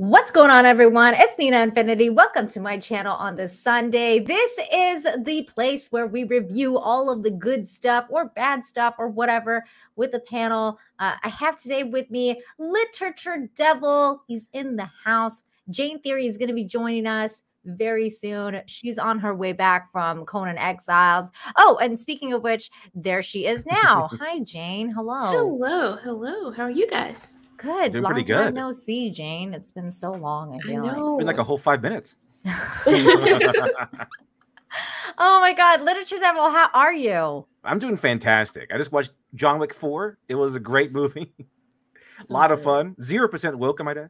What's going on, everyone? It's Nina Infinity. Welcome to my channel on this Sunday. This is the place where we review all of the good stuff or bad stuff or whatever with the panel. I have today with me Literature Devil. He's in the house. Jane Theory is going to be joining us very soon. She's on her way back from Conan Exiles. Oh, and speaking of which, there she is now. Hi, Jane. Hello. Hello. How are you guys? Good. Doing Long pretty time good. no see, Jane. It's been so long. I feel know. It's been like a whole 5 minutes. Oh my God, Literature Devil, how are you? I'm doing fantastic. I just watched John Wick 4. It was a great movie. So A lot of good. fun. 0% woke, am I dead?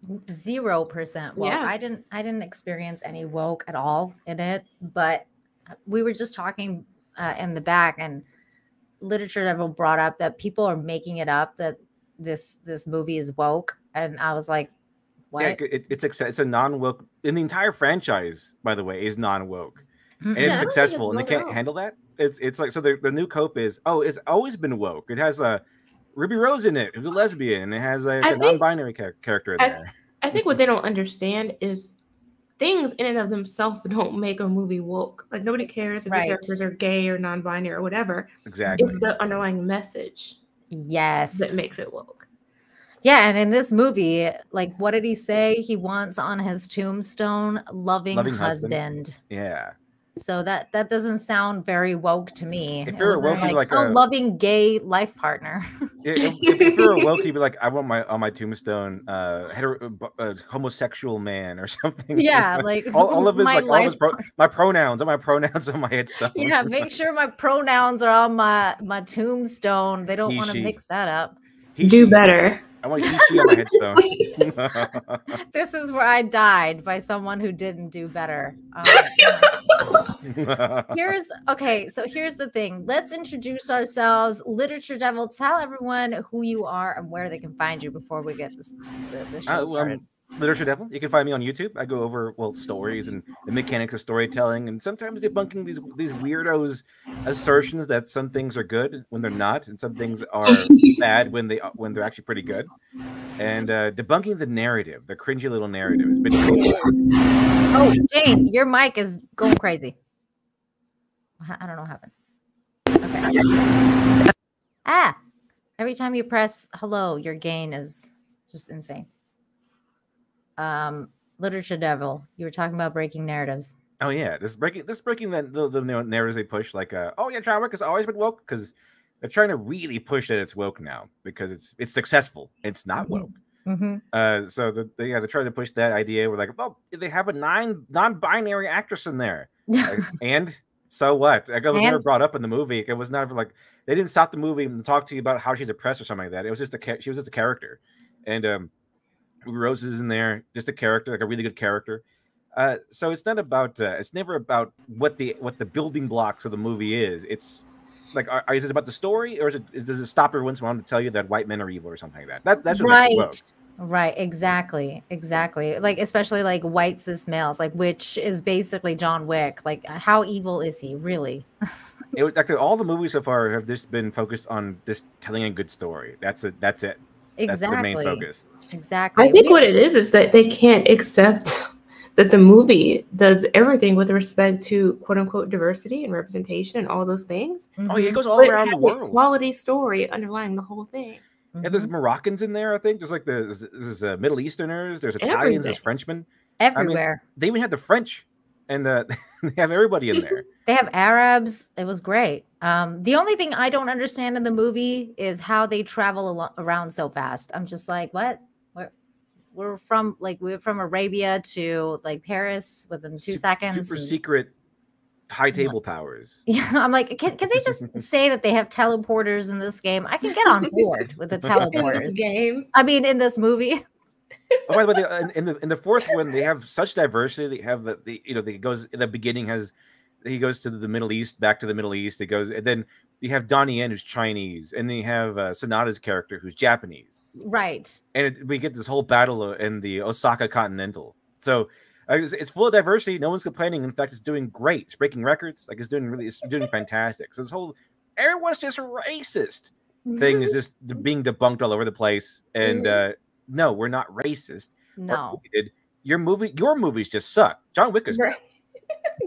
0% woke. Yeah. I didn't experience any woke at all in it, but we were just talking in the back, and Literature Devil brought up that people are making it up that this movie is woke, and I was like, what? Yeah, it's a non-woke. And the entire franchise, by the way, is non-woke. And Yeah, it's I don't think successful, and they it's woke at can't all. handle that. It's like, so the new cope is, it's always been woke. It has Ruby Rose in it, who's a lesbian, and it has like I a think- non-binary character in there. I think what they don't understand is things in and of themselves don't make a movie woke. Like nobody cares if Right. the characters are gay or non-binary or whatever. Exactly. It's the underlying message Yes. that makes it woke. Yeah, and in this movie, like, what did he say? He wants on his tombstone, loving husband. Yeah. So that doesn't sound very woke to me. If It you're a wasn't woke, you're like oh, a- loving gay life partner. If you're a woke, you'd be like, I want on my tombstone homosexual man or something. Yeah, like all of his my like all of his life my pronouns on my headstone. Yeah, make sure my pronouns are on my tombstone. They don't He, want to she. mix that up. He, Do she. better. I want he, she on my headstone. This is where I died by someone who didn't do better. Here's the thing. Let's introduce ourselves. Literature Devil, tell everyone who you are and where they can find you before we get the show started. Literature Devil. You can find me on YouTube. I go over stories and the mechanics of storytelling, and sometimes debunking these weirdos' assertions that some things are good when they're not, and some things are bad when they're actually pretty good. And debunking the narrative, the cringy little narrative. It's been great. Oh, Jane, your mic is going crazy. I don't know what happened. Okay. Every time you press hello, your gain is just insane. Literature Devil, you were talking about breaking narratives. Oh yeah, this breaking the narratives they push, like John Wick has always been woke, because they're trying to really push that it's woke now because it's successful. It's not woke. Mm-hmm. So they're trying to push that idea. We're like, they have a non-binary actress in there, and so what? It was never brought up in the movie. It was never like they didn't stop the movie and talk to you about how she's oppressed or something like that. It was just she was just a character, and Rose is in there, just a character, like a really good character. So it's not about it's never about what the building blocks of the movie is. It's like, is it about the story, or does it stop every once in a while to tell you that white men are evil or something like that? That's what makes it woke. Right, exactly. Like, especially like white cis males, like, which is basically John Wick. Like, how evil is he really? It was actually all the movies so far have just been focused on just telling a good story. That's it. Exactly. That's the main focus. Exactly. I think what it is that they can't accept that the movie does everything with respect to quote unquote diversity and representation and all those things. Oh yeah, it goes all But it around the has a world. quality story underlying the whole thing. And there's Moroccans in there, I think. There's like there's Middle Easterners, there's Italians, there's Frenchmen. Everywhere. I mean, they even had the French, and they have everybody in there. They have Arabs. It was great. The only thing I don't understand in the movie is how they travel around so fast. I'm just like, what? We're from Arabia to like Paris within 2 seconds. Super secret high table powers. Yeah, I'm like, can they just say that they have teleporters in this game? I can get on board with the teleporters. In this game. I mean, in this movie. Oh, by the way, in the fourth one, they have such diversity. They have he goes in the beginning he goes to the Middle East, back to the Middle East. It goes, and then you have Donnie Yen, who's Chinese, and then you have Sonata's character, who's Japanese. Right. And we get this whole battle in the Osaka Continental. So it's full of diversity. No one's complaining. In fact, it's doing great. It's breaking records. Like it's doing fantastic. So this whole everyone's just racist thing is just being debunked all over the place. And no, we're not racist. No. Your movies just suck. John Wick is Right.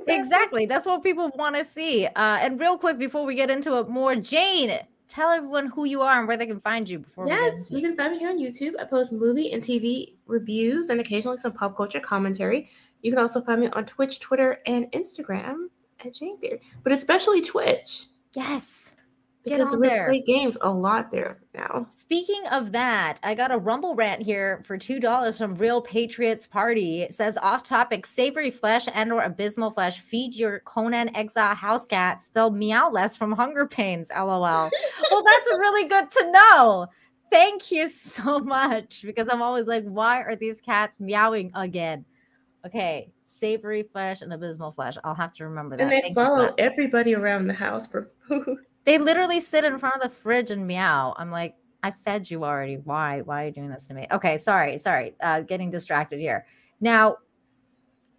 Exactly. That's what people want to see. And real quick, before we get into it more, Jane, tell everyone who you are and where they can find you before Yes, you can find me here on YouTube. I post movie and TV reviews and occasionally some pop culture commentary. You can also find me on Twitch, Twitter, and Instagram at Jane Theory, but especially Twitch. Yes. Because we play games a lot there now. Speaking of that, I got a Rumble rant here for $2 from Real Patriots Party. It says, off topic, savory flesh and or abysmal flesh. Feed your Conan Exile house cats. They'll meow less from hunger pains, LOL. Well, that's really good to know. Thank you so much, because I'm always like, why are these cats meowing again? Okay, savory flesh and abysmal flesh. I'll have to remember that. And they follow everybody around the house for food. They literally sit in front of the fridge and meow. I'm like, I fed you already. Why? Why are you doing this to me? Okay, sorry. Getting distracted here. Now,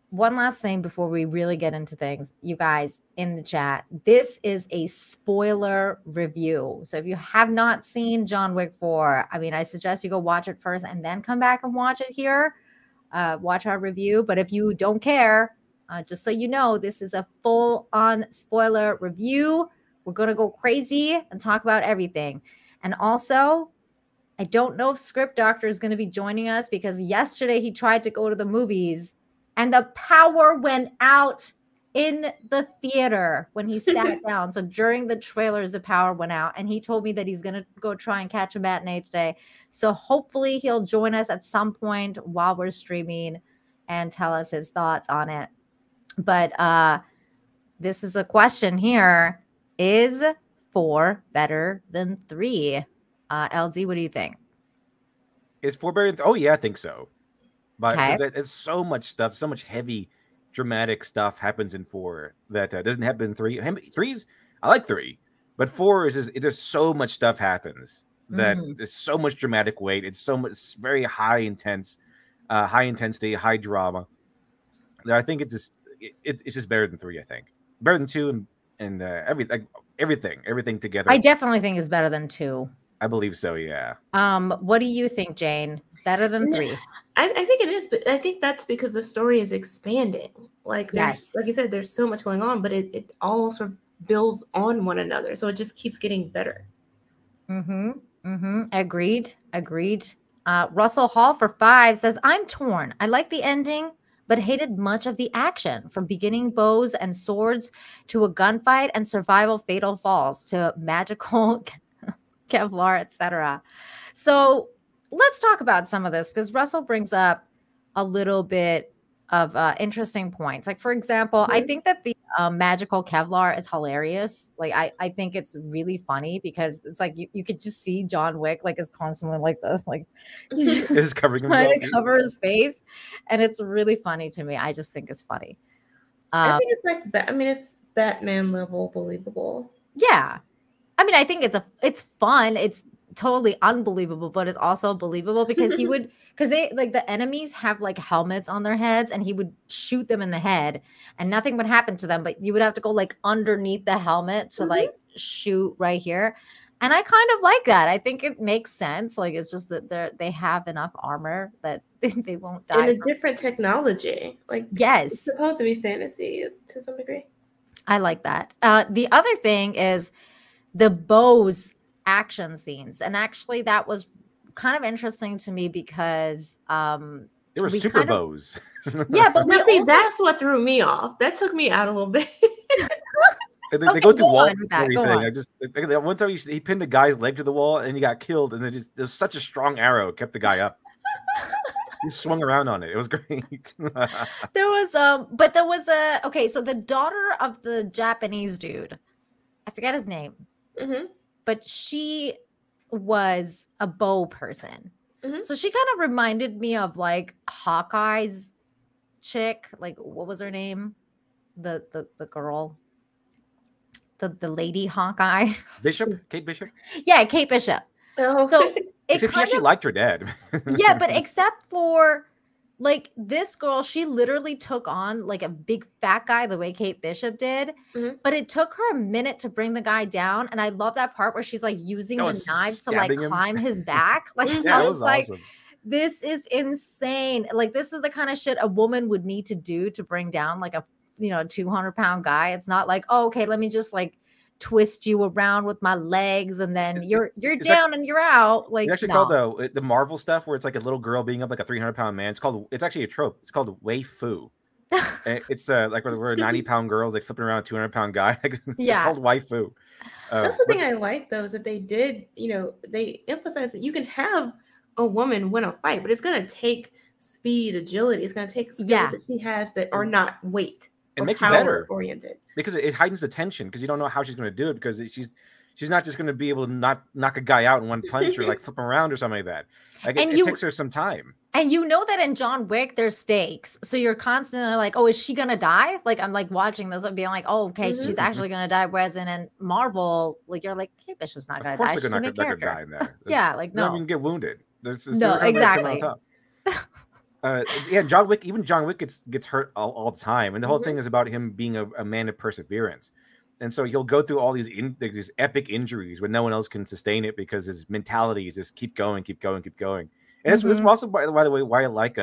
one last thing before we really get into things. You guys in the chat, this is a spoiler review. So if you have not seen John Wick 4, I mean, I suggest you go watch it first and then come back and watch it here. Watch our review. But if you don't care, just so you know, this is a full-on spoiler review. We're going to go crazy and talk about everything. And also, I don't know if Script Doctor is going to be joining us, because yesterday he tried to go to the movies and the power went out in the theater when he sat down. So during the trailers, the power went out, and he told me that he's going to go try and catch a matinee today. So hopefully he'll join us at some point while we're streaming and tell us his thoughts on it. But this is a question here. Is 4 better than 3? LD, what do you think? Is 4 better than 3? Oh, yeah, I think so. But Okay. there's so much stuff, so much heavy, dramatic stuff happens in 4 that doesn't happen in 3. 3's, I like 3, but 4 is just, it just so much stuff happens that there's so much dramatic weight. It's so much, very high intensity, high drama. That I think it's just better than 3. I think better than 2 and everything together. I definitely think is better than 2. I believe so, yeah. What do you think, Jane? Better than 3? I think it is, but I think that's because the story is expanding. Like there's, like you said, there's so much going on, but it all sort of builds on one another, so it just keeps getting better. Agreed. Russell Hall for 5 says, I'm torn. I like the ending, but hated much of the action, from beginning bows and swords to a gunfight and survival fatal falls to magical Kevlar, etc. So let's talk about some of this, because Russell brings up a little bit of interesting points. Like, for example, I think that the magical Kevlar is hilarious. Like, I think it's really funny, because it's like you could just see John Wick like is constantly like this, like he's just covering trying to cover his face, and it's really funny to me. I just think it's funny. I think it's like, I mean, it's Batman level believable. Yeah, I mean, I think it's fun. It's totally unbelievable, but it's also believable, because because they, like, the enemies have like helmets on their heads, and he would shoot them in the head and nothing would happen to them, but you would have to go like underneath the helmet to like shoot right here. And I kind of like that. I think it makes sense. Like, it's just that they have enough armor that they won't die. And a different technology. Like, yes, it's supposed to be fantasy to some degree. I like that. The other thing is the bows action scenes, and actually that was kind of interesting to me, because they were super bows. Yeah, but see, that's what threw me off. That took me out a little bit. They go through walls and everything. One time he pinned a guy's leg to the wall and he got killed, and there's such a strong arrow kept the guy up. He swung around on it. It was great. There was okay, so the daughter of the Japanese dude, I forget his name, but she was a bow person. So she kind of reminded me of like Hawkeye's chick. Like, what was her name? The girl. The lady Hawkeye. Kate Bishop? Yeah, Kate Bishop. Oh. So except she actually liked her dad. Yeah, but except for like this girl, she literally took on like a big fat guy the way Kate Bishop did. But it took her a minute to bring the guy down. And I love that part where she's like using the knives to like climb his back. Like, yeah, I was like, awesome. This is insane. Like, this is the kind of shit a woman would need to do to bring down like a 200-pound guy. It's not like, oh, okay, let me just like twist you around with my legs and then you're down and you're out. Like, it's actually called the Marvel stuff where it's like a little girl being up like a 300-pound man. It's actually a trope. It's called waifu. It's like where 90-pound girls like flipping around a 200-pound guy. It's called waifu. That's the thing I like though, is that they did, they emphasize that you can have a woman win a fight, but it's going to take speed, agility. It's going to take skills that she has that are not weight. It makes it better oriented because it heightens the tension because you don't know how she's going to do it because she's not just going to be able to knock a guy out in one punch or like flip him around or something like that. Like it takes her some time. And you know that in John Wick there's stakes, so you're constantly like, oh, is she gonna die? Like I'm like watching this and being like, oh, okay, she's actually gonna die. Whereas in Marvel, like you're like, Kate Bishop's not gonna die. She's a main character. Die in there. Yeah, like no, not even get wounded. No, exactly. John Wick. Even John Wick gets hurt all the time, and the whole thing is about him being a man of perseverance. And so he'll go through all these epic injuries when no one else can sustain it because his mentality is just keep going, keep going, keep going. And it's also by the way why I like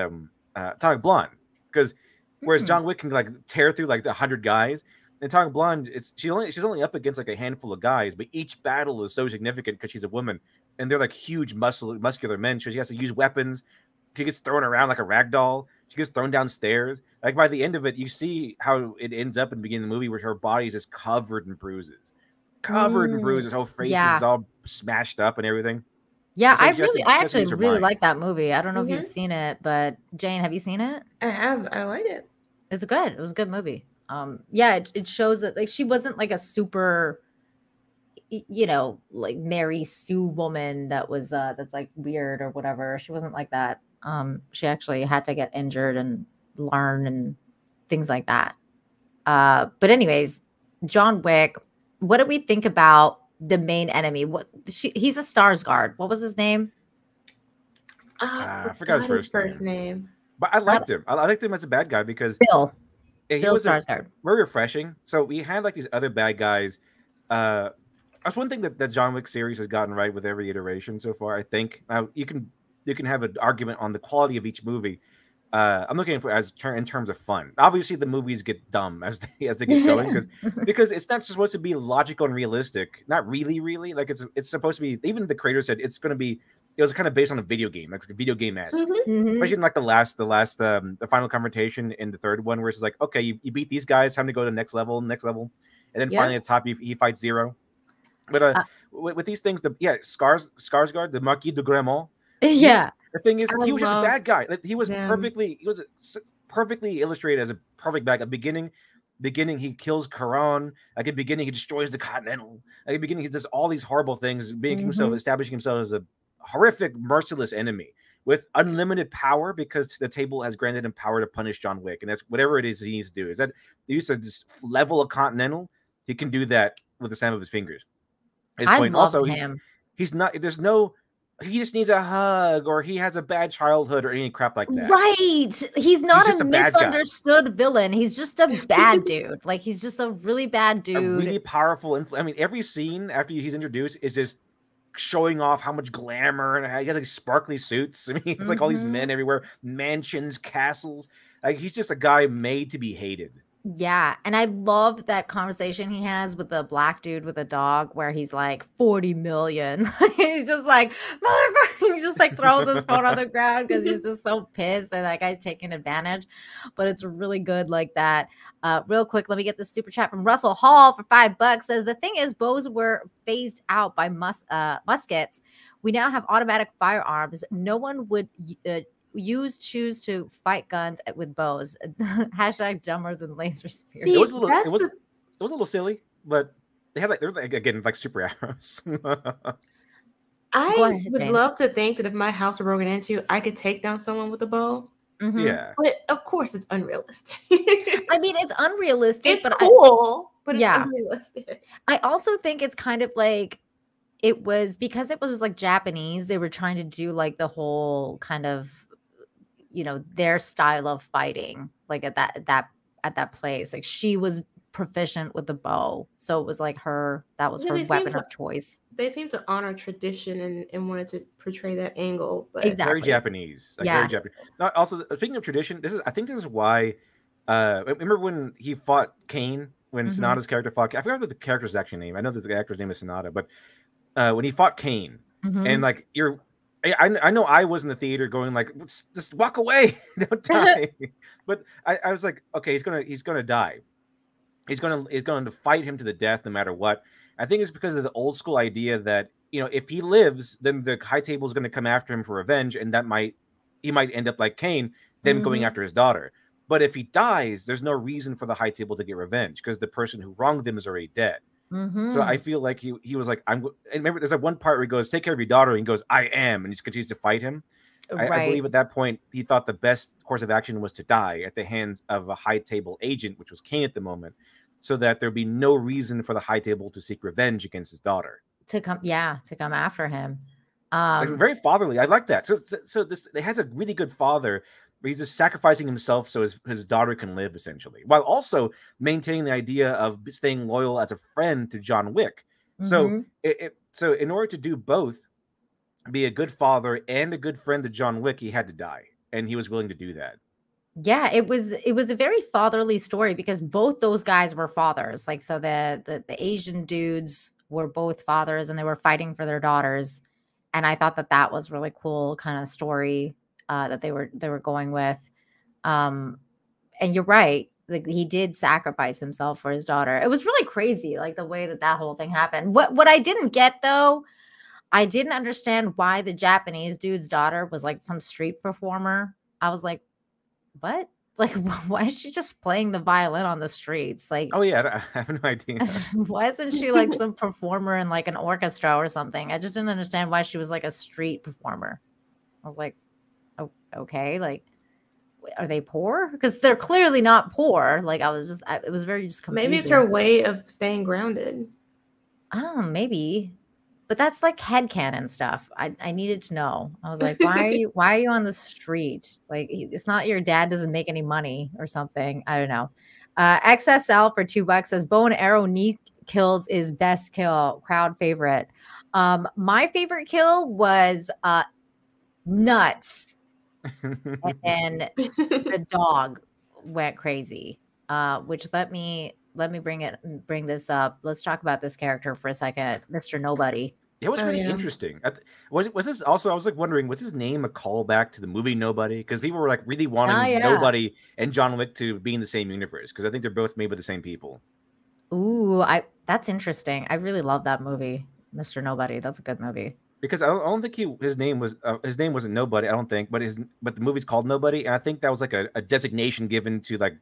Atomic Blonde, because whereas John Wick can like tear through like 100 guys, in Atomic Blonde she's only up against like a handful of guys, but each battle is so significant because she's a woman and they're like huge muscular men, so she has to use weapons. She gets thrown around like a rag doll. She gets thrown downstairs. Like by the end of it, you see how it ends up in the beginning of the movie where her body is just covered in bruises. Her whole face is all smashed up and everything. Yeah, I actually really like that movie. I don't know if you've seen it, but Jane, have you seen it? I have. I like it. It's good. It was a good movie. It shows that like she wasn't like a super, like Mary Sue woman that was that's like weird or whatever. She wasn't like that. She actually had to get injured and learn and things like that. But anyways, John Wick, what do we think about the main enemy? He's a Skarsgård. What was his name? I forgot his first name. But I liked him. I liked him as a bad guy because Bill Skarsgård. Very refreshing. So we had like these other bad guys. That's one thing that the John Wick series has gotten right with every iteration so far. I think you can have an argument on the quality of each movie. I'm looking for in terms of fun. Obviously, the movies get dumb as they get going because it's not supposed to be logical and realistic. Not really. Like it's supposed to be. Even the creator said it's going to be. It was kind of based on a video game, like a video game esque. Especially in like the final confrontation in the third one, where it's like, okay, you beat these guys, time to go to the next level, and then finally at the top he fights Zero. But with these things, Skarsgård, the Marquis de Gramont. Yeah. The thing is, he was just a bad guy. Like, he was perfectly illustrated as a perfect bad guy. At the beginning, he kills Charon. Like at the beginning, he destroys the Continental. Like at the beginning, he does all these horrible things, establishing himself as a horrific, merciless enemy with unlimited power because the table has granted him power to punish John Wick, and that's whatever it is he needs to do. Is that he used to just level a Continental? He can do that with the snap of his fingers. Him. He's not. There's no. He just needs a hug, or he has a bad childhood, or any crap like that. Right. He's not a misunderstood villain. He's just a bad dude. Like, he's just a really bad dude. A really powerful influence. I mean, every scene after he's introduced is just showing off how much glamour, and he has like sparkly suits. I mean, he's like all these men everywhere, mansions, castles. Like, he's just a guy made to be hated. Yeah, and I love that conversation he has with the black dude with a dog where he's like 40 million. He's just like, motherfucker. He just like throws his phone on the ground because he's just so pissed that that guy's taking advantage. But it's really good like that. Real quick, let me get this super chat from Russell Hall for $5. Says the thing is, bows were phased out by muskets. We now have automatic firearms. No one would choose to fight guns with bows. Hashtag dumber than laser spears. It was a little silly, but they're like super arrows. I would love to think that if my house were broken into, I could take down someone with a bow. Yeah, but of course it's unrealistic. I mean, it's unrealistic. It's cool, but it's unrealistic. I also think it's kind of like it was because it was like Japanese. They were trying to do like the whole kind of their style of fighting, like at that place. Like she was proficient with the bow, so it was like that was her weapon of choice. They seem to honor tradition and wanted to portray that angle, but exactly very Japanese, like very Japanese. Also, speaking of tradition, I think this is why. Remember when he fought Kane? When Sonata's character fought, I forgot what the character's actual name. I know that the actor's name is Sonata, but when he fought Kane, and like I know I was in the theater going like, just walk away, don't die. But I was like, okay, he's gonna die. He's going to fight him to the death no matter what. I think it's because of the old school idea that, you know, if he lives, then the High Table is going to come after him for revenge, and he might end up like Kane, them going after his daughter. But if he dies, there's no reason for the High Table to get revenge because the person who wronged them is already dead. So I feel like he was like, and remember, there's like one part where he goes, "Take care of your daughter," and he goes, "I am," and he continues to fight him. I believe at that point he thought the best course of action was to die at the hands of a High Table agent, which was Kane at the moment, so that there'd be no reason for the High Table to seek revenge against his daughter. To come after him. Very fatherly. I like that. So this it has a really good father. Where he's just sacrificing himself so his daughter can live, essentially, while also maintaining the idea of staying loyal as a friend to John Wick. So in order to do both, be a good father and a good friend to John Wick, he had to die, and he was willing to do that. Yeah, it was a very fatherly story because both those guys were fathers. Like, so the Asian dudes were both fathers, and they were fighting for their daughters. And I thought that was really cool kind of story that they were going with. And you're right, like he did sacrifice himself for his daughter. It was really crazy, like the way that whole thing happened. What I didn't get though, I didn't understand why the Japanese dude's daughter was like some street performer. I was like, what? Like, why is she just playing the violin on the streets? Like, oh yeah, I have no idea. Why isn't she like some performer in like an orchestra or something? I just didn't understand why she was like a street performer. I was like, oh, okay, like, are they poor? Because they're clearly not poor. Like, it was very just confusing. Maybe it's her way of staying grounded. Oh, maybe. But that's like headcanon stuff. I needed to know. I was like, why are you on the street? Like, it's not your dad doesn't make any money or something. I don't know. XSL for $2 says bow and arrow knee kills is best kill, crowd favorite. My favorite kill was nuts. And then the dog went crazy. Which let me bring this up. Let's talk about this character for a second, Mr. Nobody. It was really interesting. Was this also? I was like wondering, was his name a callback to the movie Nobody? Because people were like really wanting Nobody and John Wick to be in the same universe because I think they're both made by the same people. Ooh, that's interesting. I really love that movie, Mr. Nobody. That's a good movie. Because I don't think his name wasn't Nobody. I don't think, but the movie's called Nobody, and I think that was like a designation given to like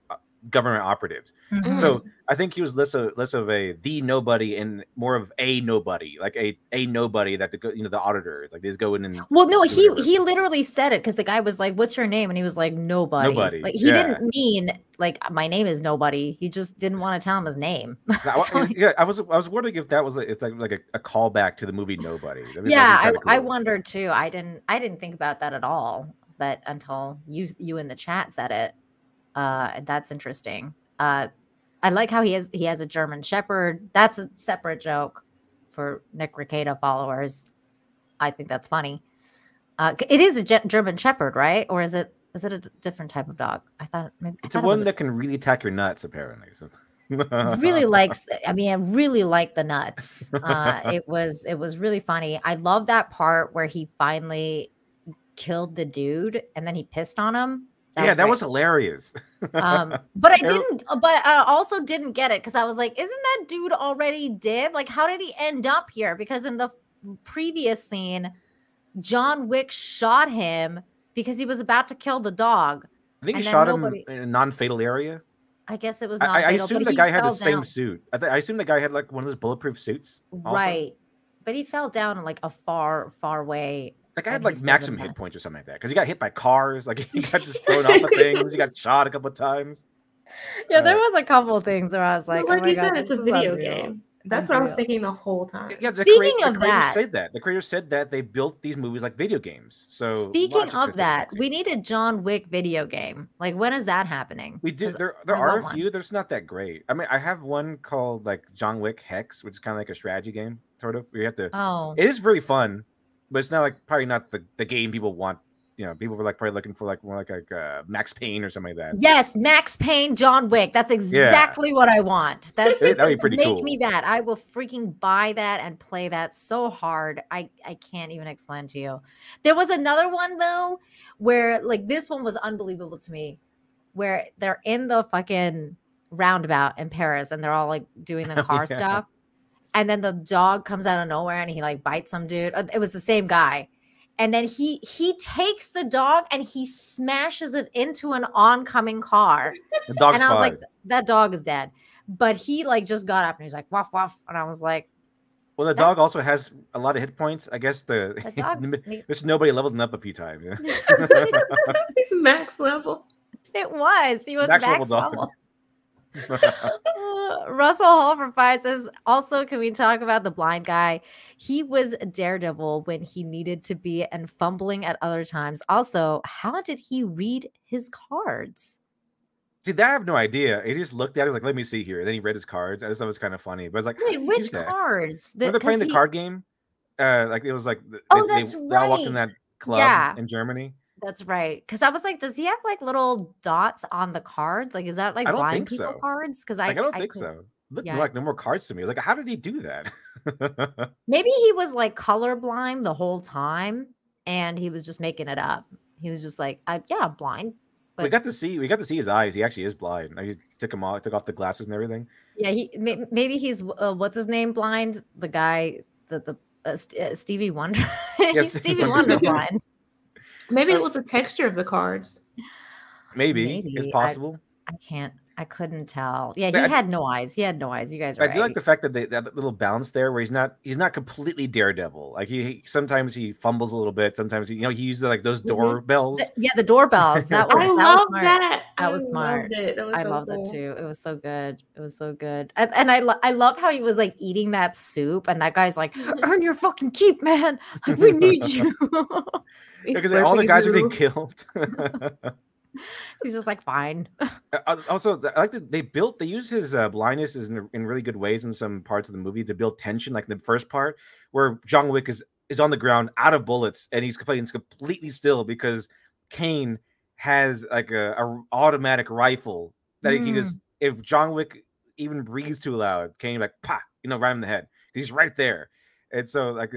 government operatives. So I think he was less of a the nobody and more of a nobody, like a nobody that the auditors like they just go in and. Well, no, he literally said it because the guy was like, "What's your name?" and he was like, "Nobody." Like he didn't mean like my name is Nobody. He just didn't want to tell him his name. I was wondering if that was it's like a callback to the movie Nobody. Yeah, I wondered too. I didn't think about that at all, but until you in the chat said it. That's interesting. I like how he has a German Shepherd. That's a separate joke for Nick Rekieta followers. I think that's funny. It is a German Shepherd, right? Or is it a different type of dog? I thought maybe it's one that can really attack your nuts. Apparently, so really likes. I mean, I really like the nuts. It was really funny. I love that part where he finally killed the dude and then he pissed on him. That was hilarious. But I also didn't get it because I was like, isn't that dude already dead? Like, how did he end up here? Because in the previous scene, John Wick shot him because he was about to kill the dog. I think he shot him in a non-fatal area. I guess it was not. I assume the guy had the same suit. I assume the guy had like one of those bulletproof suits. Also. Right. But he fell down in like a far, far way. Like I had like maximum hit points or something like that because he got hit by cars. Like he got just thrown off of things. He got shot a couple of times. Yeah, there was a couple of things where I was like, well, like you said, it's a video game. That's what I was thinking the whole time. Yeah, speaking of that, the creators said that they built these movies like video games. So speaking of that, we need a John Wick video game. Like, when is that happening? We do. There are a few. There's not that great. I mean, I have one called like John Wick Hex, which is kind of like a strategy game, sort of. You have to. Oh. It is very fun, but it's not like probably not the game people want. You know, people were like probably looking for like more like Max Payne or something like that. Yes, Max Payne, John Wick. That's exactly what I want. That'd be pretty cool. Make me that. I will freaking buy that and play that so hard. I can't even explain to you. There was another one though, where like this one was unbelievable to me, where they're in the fucking roundabout in Paris and they're all like doing the car stuff, and then the dog comes out of nowhere and he like bites some dude. It was the same guy. And then he takes the dog and he smashes it into an oncoming car. The dog's and I was like, that dog is dead. But he like just got up and he's like, woof, woof. And I was like, well, the dog also has a lot of hit points. I guess the dog, there's nobody leveled him up a few times. Yeah? He's max level. It was. He was max level. Russell Hall from 5 says, also, can we talk about the blind guy? He was Daredevil when he needed to be and fumbling at other times. Also, how did he read his cards? See, that I have no idea. He just looked at it like, let me see here. And then he read his cards. I just thought it was kind of funny. But I was like, wait, which cards? When they're playing the card game, like it was like they all walked in that club in Germany. That's right. Because I was like, does he have like little dots on the cards? Like, is that like blind people cards? Because I don't think so. Look like no more cards to me. Like, how did he do that? Maybe he was like colorblind the whole time, and he was just making it up. He was just like, yeah, I'm blind. But we got to see his eyes. He actually is blind. He took off the glasses and everything. Yeah, maybe he's what's his name blind? The guy, Stevie Wonder. He's Stevie Wonder blind. Maybe it was the texture of the cards. Maybe. It's possible. I couldn't tell. Yeah, he had no eyes. You guys are right. I do like the fact that that little balance there where he's not completely Daredevil. Like he sometimes he fumbles a little bit. Sometimes he uses like those doorbells. Yeah, the doorbells. That was smart. That was smart. I loved it too. It was so good. And I love how he was like eating that soup, and that guy's like, earn your fucking keep, man. Like, we need you. Because all the guys are getting killed. He's just like, fine. Also, I like that they use his blindness in really good ways in some parts of the movie to build tension. Like in the first part where John Wick is on the ground out of bullets and he's completely still because Kane has like a automatic rifle that he can just, if John Wick even breathes too loud, Kane like right in the head. He's right there. And so like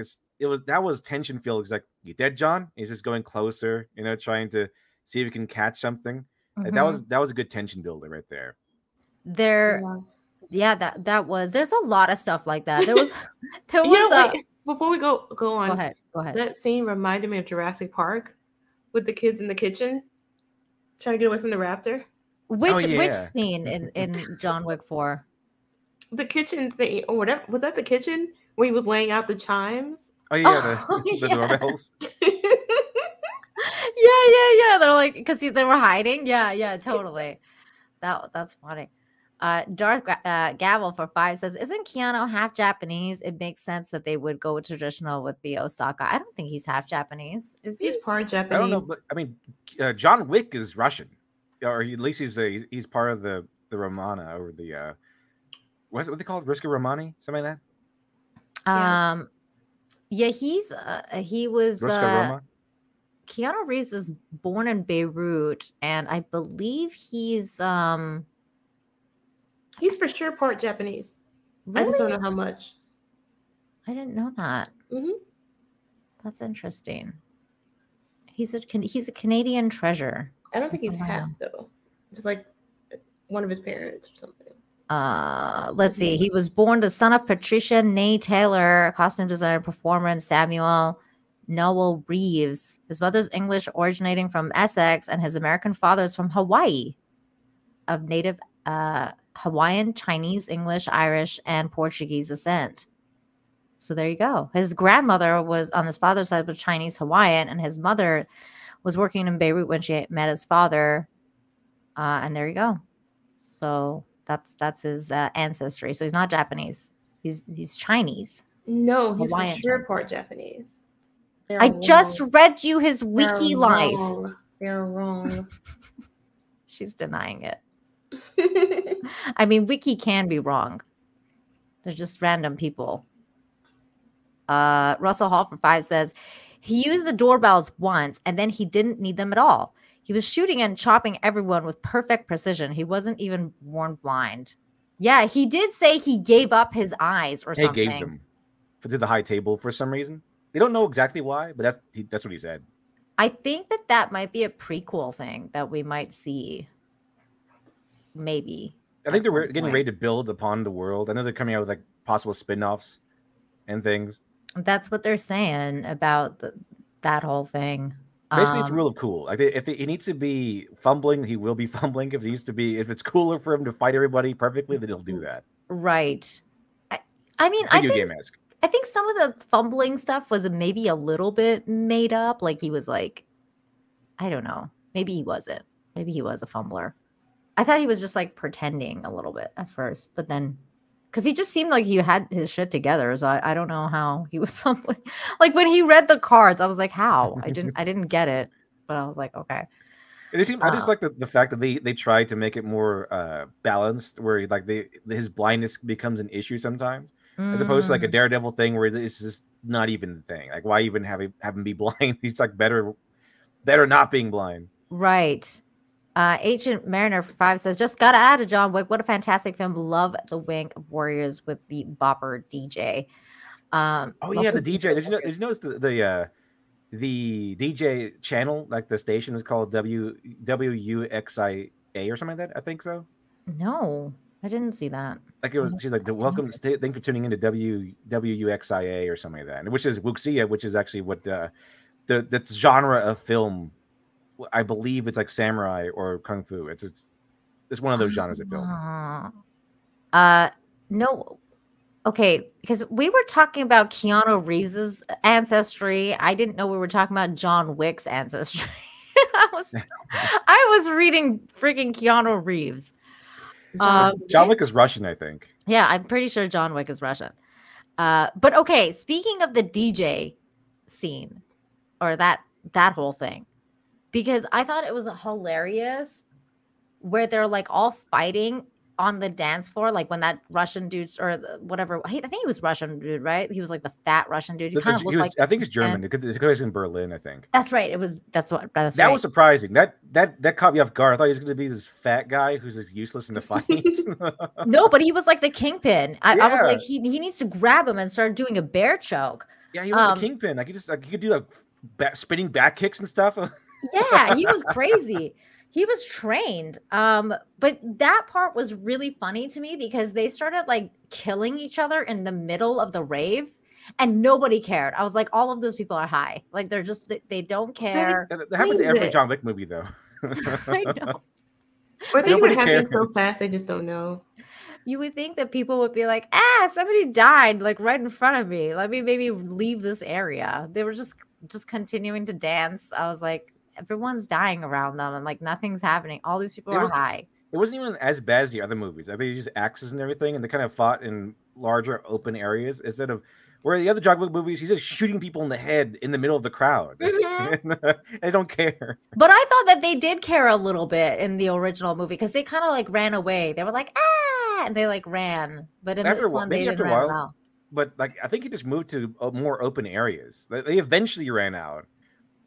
that was tension filled. He's like, you dead, John? He's just going closer, trying to see if he can catch something. Mm-hmm. That was a good tension builder right there. That was. There's a lot of stuff like that. There was. Before we go on. Go ahead. That scene reminded me of Jurassic Park with the kids in the kitchen trying to get away from the raptor. Which scene in John Wick 4? The kitchen scene or whatever. Was that the kitchen where he was laying out the chimes? Oh yeah, the doorbells. Yeah. They're like, because they were hiding. Yeah, totally. That's funny. Darth Gavel for 5 says, isn't Keanu half Japanese? It makes sense that they would go traditional with the Osaka. I don't think he's half Japanese. Is he? He's part Japanese. I don't know, but I mean, John Wick is Russian, or at least he's part of the Romana or the what they call it, Ruska Romani, something like that. Yeah, he was. Roma? Keanu Reeves is born in Beirut, and I believe he's for sure part Japanese. Really? I just don't know how much. I didn't know that. Mm-hmm. That's interesting. He's a Canadian treasure. I don't think he's half though. Just like one of his parents or something. Let's see. He was born the son of Patricia Ney Taylor, costume designer, performer, and Samuel Noel Reeves. His mother's English, originating from Essex, and his American father is from Hawaii, of native Hawaiian, Chinese, English, Irish, and Portuguese descent. So there you go. His grandmother was on his father's side was Chinese Hawaiian, and his mother was working in Beirut when she met his father. And there you go. So that's his ancestry. So he's not Japanese. He's Chinese. No, he's Hawaiian for sure Chinese. part Japanese. I just read you his wiki life. They're wrong. She's denying it. I mean, wiki can be wrong. They're just random people. Russell Hall for 5 says he used the doorbells once and then he didn't need them at all. He was shooting and chopping everyone with perfect precision. He wasn't even born blind. Yeah, he did say he gave up his eyes or something. He gave them to the high table for some reason. They don't know exactly why, but that's what he said. I think that might be a prequel thing that we might see. Maybe. I think they're getting ready to build upon the world. I know they're coming out with like possible spin-offs and things. That's what they're saying about that whole thing. Basically, it's a rule of cool. Like if he needs to be fumbling, he will be fumbling. If it's cooler for him to fight everybody perfectly, then he'll do that. Right. I mean, I think some of the fumbling stuff was maybe a little bit made up. Like he was like, I don't know. Maybe he wasn't. Maybe he was a fumbler. I thought he was just like pretending a little bit at first, but then because he just seemed like he had his shit together. So I don't know how he was fumbling. Like when he read the cards, I was like, how? I didn't get it, but I was like, okay. I just like the fact that they tried to make it more balanced, where like his blindness becomes an issue sometimes, as opposed to like a Daredevil thing where it's just not even the thing. Like why even have him be blind? He's like better not being blind. Right. Ancient Mariner 5 says, just got out of John Wick. What a fantastic film. Love the Wink of Warriors with the bopper DJ. The DJ. Did you notice the DJ channel, like the station is called WUXIA or something like that? I think so. No, I didn't see that. Like it was, she's like, welcome, thanks for tuning into WUXIA or something like that, which is Wuxia, which is actually what the genre of film. I believe it's like samurai or kung fu. It's one of those genres of film. No. Okay, because we were talking about Keanu Reeves' ancestry. I didn't know we were talking about John Wick's ancestry. I was reading freaking Keanu Reeves. John Wick is Russian, I think. Yeah, I'm pretty sure John Wick is Russian. But okay, speaking of the DJ scene or that whole thing, because I thought it was hilarious where they're like all fighting on the dance floor, like when that Russian dude or whatever, I think he was Russian dude, right? He was like the fat Russian dude. He kind of looked like, I think it's German because it's in Berlin, I think. That's right. That was surprising. That caught me off guard. I thought he was going to be this fat guy who's like useless in the fight. No, but he was like the kingpin. I was like, he needs to grab him and start doing a bear choke. Yeah, he was the kingpin. Like he could do like spinning back kicks and stuff. Yeah, he was crazy. He was trained. But that part was really funny to me because they started like killing each other in the middle of the rave and nobody cared. I was like, all of those people are high. Like they're just, they don't care. That happens in every John Wick movie though. I know. Or things are happening so fast, they just don't know. You would think that people would be like, somebody died like right in front of me. Let me maybe leave this area. They were just continuing to dance. I was like, everyone's dying around them and like nothing's happening. All these people are high. It wasn't even as bad as the other movies. I think they used axes and everything, and they kind of fought in larger open areas instead of where the other John Wick movies, he's just shooting people in the head in the middle of the crowd. Mm-hmm. They don't care. But I thought that they did care a little bit in the original movie because they kind of like ran away. They were like, and they like ran. But in this one, they didn't run out. But like, I think he just moved to more open areas. They eventually ran out.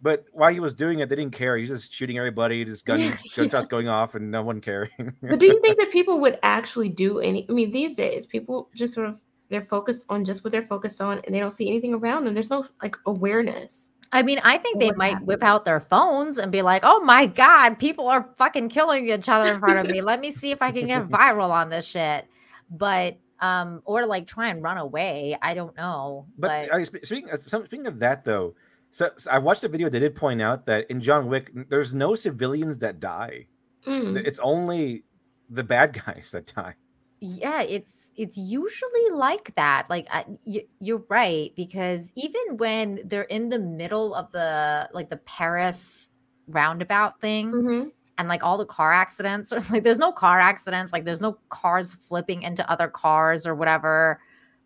But while he was doing it, they didn't care. He was just shooting everybody, just gunshots going off, and no one caring. But do you think that people would actually do any? I mean, these days, people just sort of they're focused on just what they're focused on, and they don't see anything around them. There's no like awareness. I mean, I think they might whip out their phones and be like, "Oh my God, people are fucking killing each other in front of me. Let me see if I can get viral on this shit." But or like try and run away. I don't know. But speaking of that, though. So I watched a video that did point out that in John Wick, there's no civilians that die. It's only the bad guys that die. Yeah, it's usually like that. Like you're right, because even when they're in the middle of the like the Paris roundabout thing, and like all the car accidents, or like there's no car accidents, like there's no cars flipping into other cars or whatever.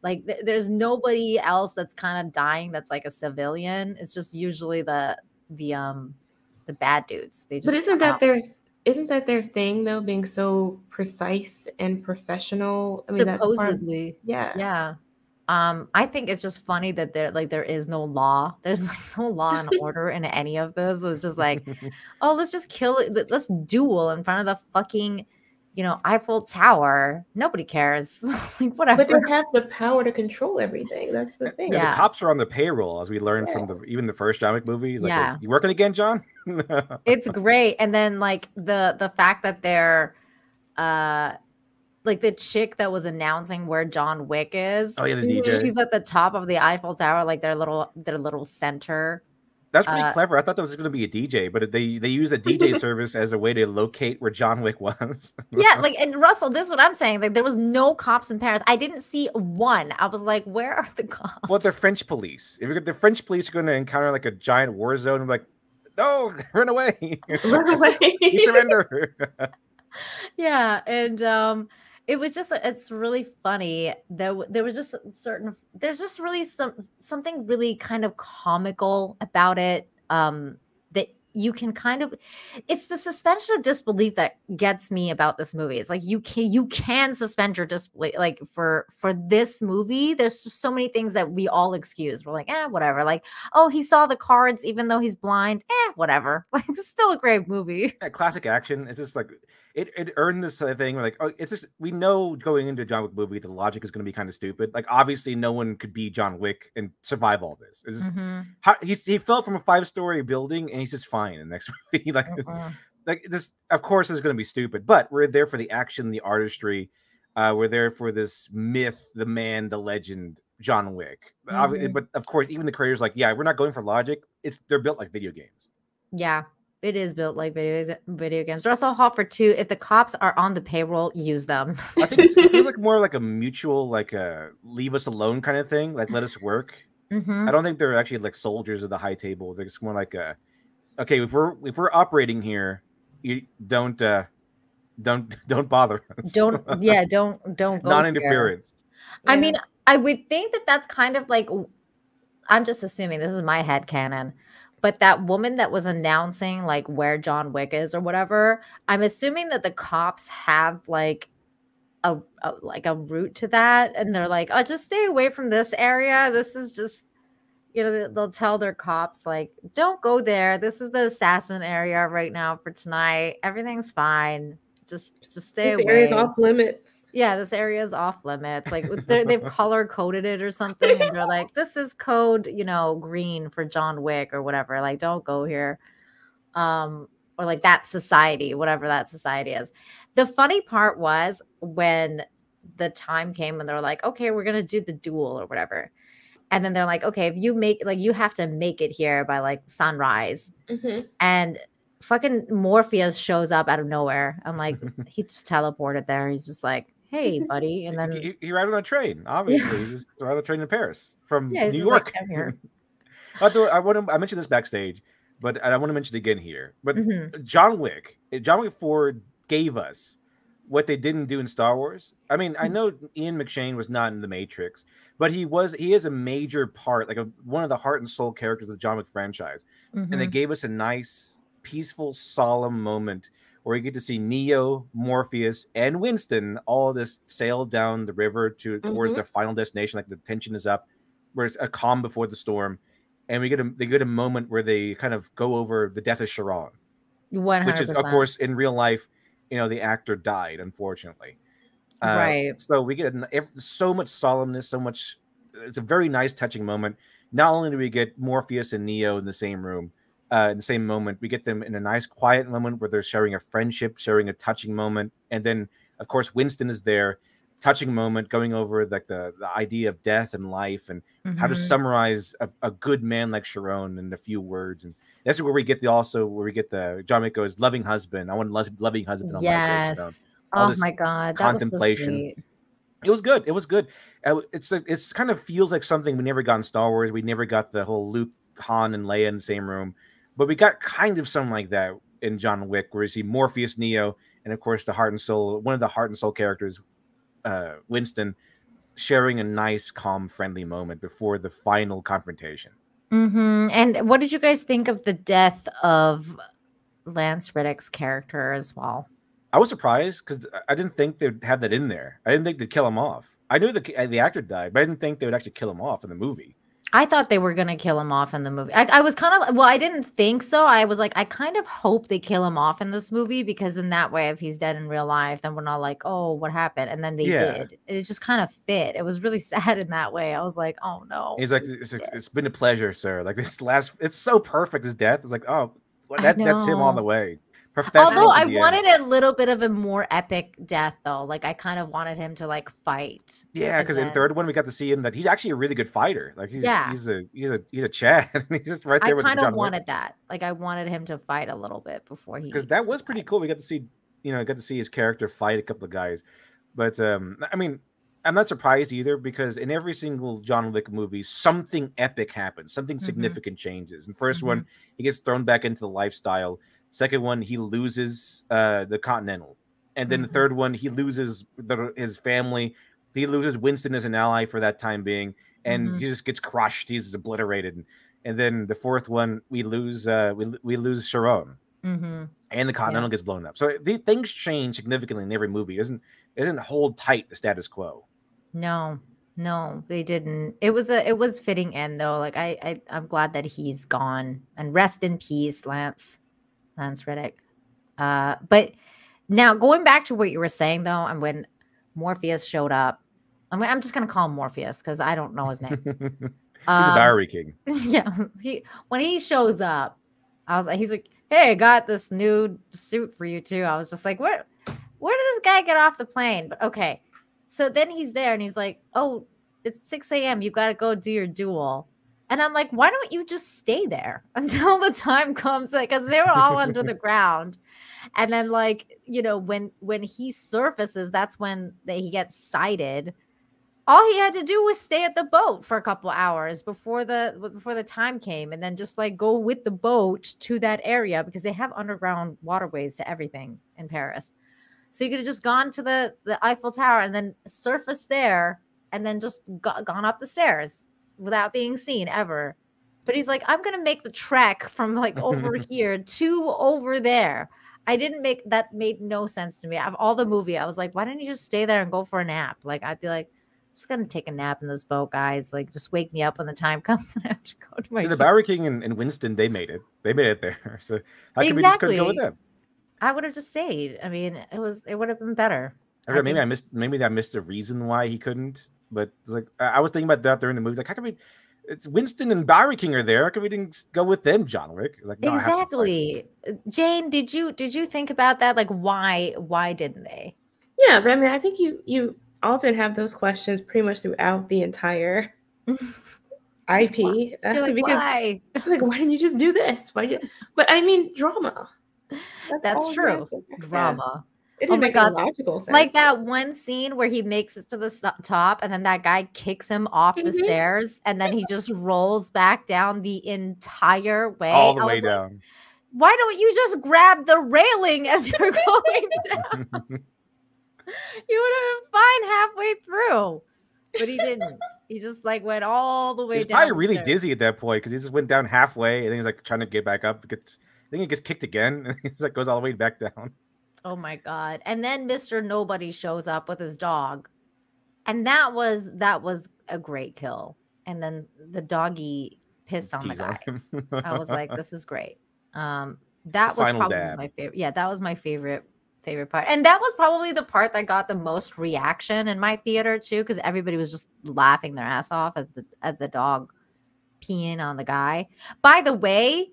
Like there's nobody else that's kind of dying that's like a civilian. It's just usually the bad dudes. They just But isn't that their thing though, being so precise and professional? I mean, that's part of, supposedly. yeah. Yeah. I think it's just funny that there is no law. There's like no law and order in any of this. It's just like, oh, let's just kill it. Let's duel in front of the fucking, Eiffel Tower. Nobody cares. Like whatever. But they have the power to control everything. That's the thing. Yeah, the cops are on the payroll, as we learned from even the first John Wick movie. He's like, you working again, John? It's great. And then like the fact that they're like the chick that was announcing where John Wick is. Oh yeah, the DJ. She's at the top of the Eiffel Tower, like their little center. That's pretty clever. I thought that was going to be a DJ, but they use a DJ service as a way to locate where John Wick was. Yeah, like, and Russell, this is what I'm saying. Like, there was no cops in Paris. I didn't see one. I was like, where are the cops? Well, they're French police. If the French police are going to encounter like a giant war zone, I'm like, no, run away. Run away. You surrender. Yeah, and it was just, it's really funny. There was just there's just really something really kind of comical about it. That you can kind of, it's the suspension of disbelief that gets me about this movie. It's like you can suspend your disbelief. Like for this movie, there's just so many things that we all excuse. We're like, whatever. Like, oh, he saw the cards even though he's blind. Whatever. Like, it's still a great movie. Yeah, classic action. It's just like it earned this thing. We're like, oh, it's just, we know going into a John Wick movie, the logic is going to be kind of stupid. Like, obviously, no one could be John Wick and survive all this. It's he fell from a 5-story building and he's just fine in the next movie. Like this, of course, is going to be stupid. But we're there for the action, the artistry. We're there for this myth, the man, the legend, John Wick. But of course, even the creators like, yeah, we're not going for logic. They're built like video games. Yeah. It is built like video games. Russell Hofford too. If the cops are on the payroll, use them. I think it feels like more like a mutual, like leave us alone kind of thing. Like, let us work. I don't think they're actually like soldiers of the high table. It's more like okay, if we're operating here, you don't bother us. Don't go. Non-interference. I mean, I would think that that's kind of like, I'm just assuming, this is my headcanon. But that woman that was announcing like where John Wick is or whatever, I'm assuming that the cops have like a route to that, and they're like, oh, just stay away from this area. This is just, they'll tell their cops like, don't go there. This is the assassin area right now for tonight. Everything's fine. Just stay away. This area's off limits. Yeah, this area is off limits. Like they've color coded it or something, and they're like, this is code, green for John Wick or whatever. Like, don't go here. Or like that society, whatever that society is. The funny part was when the time came and they're like, okay, we're gonna do the duel or whatever. And then they're like, okay, if you you have to make it here by like sunrise. And fucking Morpheus shows up out of nowhere. I'm like, he just teleported there. He's just like, hey, buddy. And then he arrived on a train. Obviously, he just arrived on a train in Paris from New York. Like, here. I mentioned this backstage, but I want to mention it again here. But John Wick 4 gave us what they didn't do in Star Wars. I mean, I know Ian McShane was not in The Matrix, but he is a major part, like one of the heart and soul characters of the John Wick franchise. And they gave us a nice, peaceful, solemn moment where we get to see Neo, Morpheus, and Winston all this sail down the river towards their final destination. Like, the tension is up, where it's a calm before the storm, and they get a moment where they kind of go over the death of Sharon, 100%. which is, of course, in real life, the actor died, unfortunately. Right. So we get so much solemnness, so much. It's a very nice, touching moment. Not only do we get Morpheus and Neo in the same room, in the same moment, we get them in a nice quiet moment where they're sharing a friendship, sharing a touching moment. And then, of course, Winston is there, touching moment, going over like the idea of death and life and how to summarize a good man like Sharon in a few words. And that's where we get the John Wick goes, loving husband. I want a loving husband on my gravestone. Oh my God. That contemplation. Was so sweet. It was good. It was good. It's kind of feels like something we never got in Star Wars. We never got the whole Luke, Han, and Leia in the same room. But we got kind of something like that in John Wick, where you see Morpheus, Neo, and of course one of the heart and soul characters, Winston, sharing a nice, calm, friendly moment before the final confrontation. And what did you guys think of the death of Lance Reddick's character as well? I was surprised because I didn't think they'd have that in there. I didn't think they'd kill him off. I knew the actor died, but I didn't think they would actually kill him off in the movie. I thought they were going to kill him off in the movie. I was kind of, well, I didn't think so. I was like, I kind of hope they kill him off in this movie because in that way, if he's dead in real life, then we're not like, oh, what happened? And then they did. It just kind of fit. It was really sad in that way. I was like, oh no. He's like, it's been a pleasure, sir. Like it's so perfect, his death. It's like, oh, that's him all the way. Although I wanted a little bit of a more epic death, though. Like I kind of wanted him to like fight. Yeah, because in third one we got to see him that he's actually a really good fighter. Like he's a Chad. He's just right there. I kind of wanted that. Like I wanted him to fight a little bit before he. Because that was pretty cool. We got to see, his character fight a couple of guys. But I mean, I'm not surprised either because in every single John Wick movie, something epic happens, something significant changes. In first one, he gets thrown back into the lifestyle. Second one, he loses the Continental. And then the third one, he loses his family. He loses Winston as an ally for that time being. And he just gets crushed. He's obliterated. And then the fourth one, we lose Sharon. And the Continental gets blown up. So things change significantly in every movie. It doesn't hold tight the status quo. No, they didn't. It was fitting end though. Like I'm glad that he's gone. And rest in peace, Lance Reddick. But now going back to what you were saying though, and when Morpheus showed up, I'm just gonna call him Morpheus because I don't know his name. He's a Bowery King. Yeah, when he shows up, he's like, "Hey, I got this new suit for you too." I was just like, where did this guy get off the plane? But okay, so then he's there and he's like, "Oh, it's 6 a.m. You got to go do your duel." And I'm like, why don't you just stay there until the time comes? Like, because they were all under the ground. And then, like, when he surfaces, that's when he gets sighted. All he had to do was stay at the boat for a couple hours before the time came, and then just like go with the boat to that area because they have underground waterways to everything in Paris. So you could have just gone to the Eiffel Tower and then surfaced there and then just gone up the stairs without being seen ever. But he's like, I'm gonna make the trek from like over here to over there. That made no sense to me. Of all the movie, I was like, why didn't you just stay there and go for a nap? Like I'd be like, I'm just gonna take a nap in this boat, guys. Like just wake me up when the time comes and I have to go to my the Bowery King and Winston, they made it there. So how come we just couldn't go with them? I would have just stayed. I mean, it would have been better. Maybe I missed the reason why he couldn't. But like I was thinking about that during the movie. Like, how come it's Winston and Bowery King are there? How come we didn't go with them, John Wick? Like, no, exactly. Jane, did you think about that? Like, why didn't they? Yeah, but I mean, I think you often have those questions pretty much throughout the entire IP. Like, because why? Like, why didn't you just do this? But I mean, drama. That's true. Drama. It didn't make logical sense. Like that one scene where he makes it to the top and then that guy kicks him off the stairs and then he just rolls back down the entire way. All the way down. Like, why don't you just grab the railing as you're going down? You would have been fine halfway through. But he didn't. He just like went all the way down. He's probably really dizzy at that point because he just went down halfway and then he's like trying to get back up. I think he gets kicked again and he's like goes all the way back down. Oh my God. And then Mr. Nobody shows up with his dog. And that was a great kill. And then the doggy pissed on the guy. I was like, this is great. That was probably my favorite. Yeah, that was my favorite part. And that was probably the part that got the most reaction in my theater too, because everybody was just laughing their ass off at the dog peeing on the guy. By the way,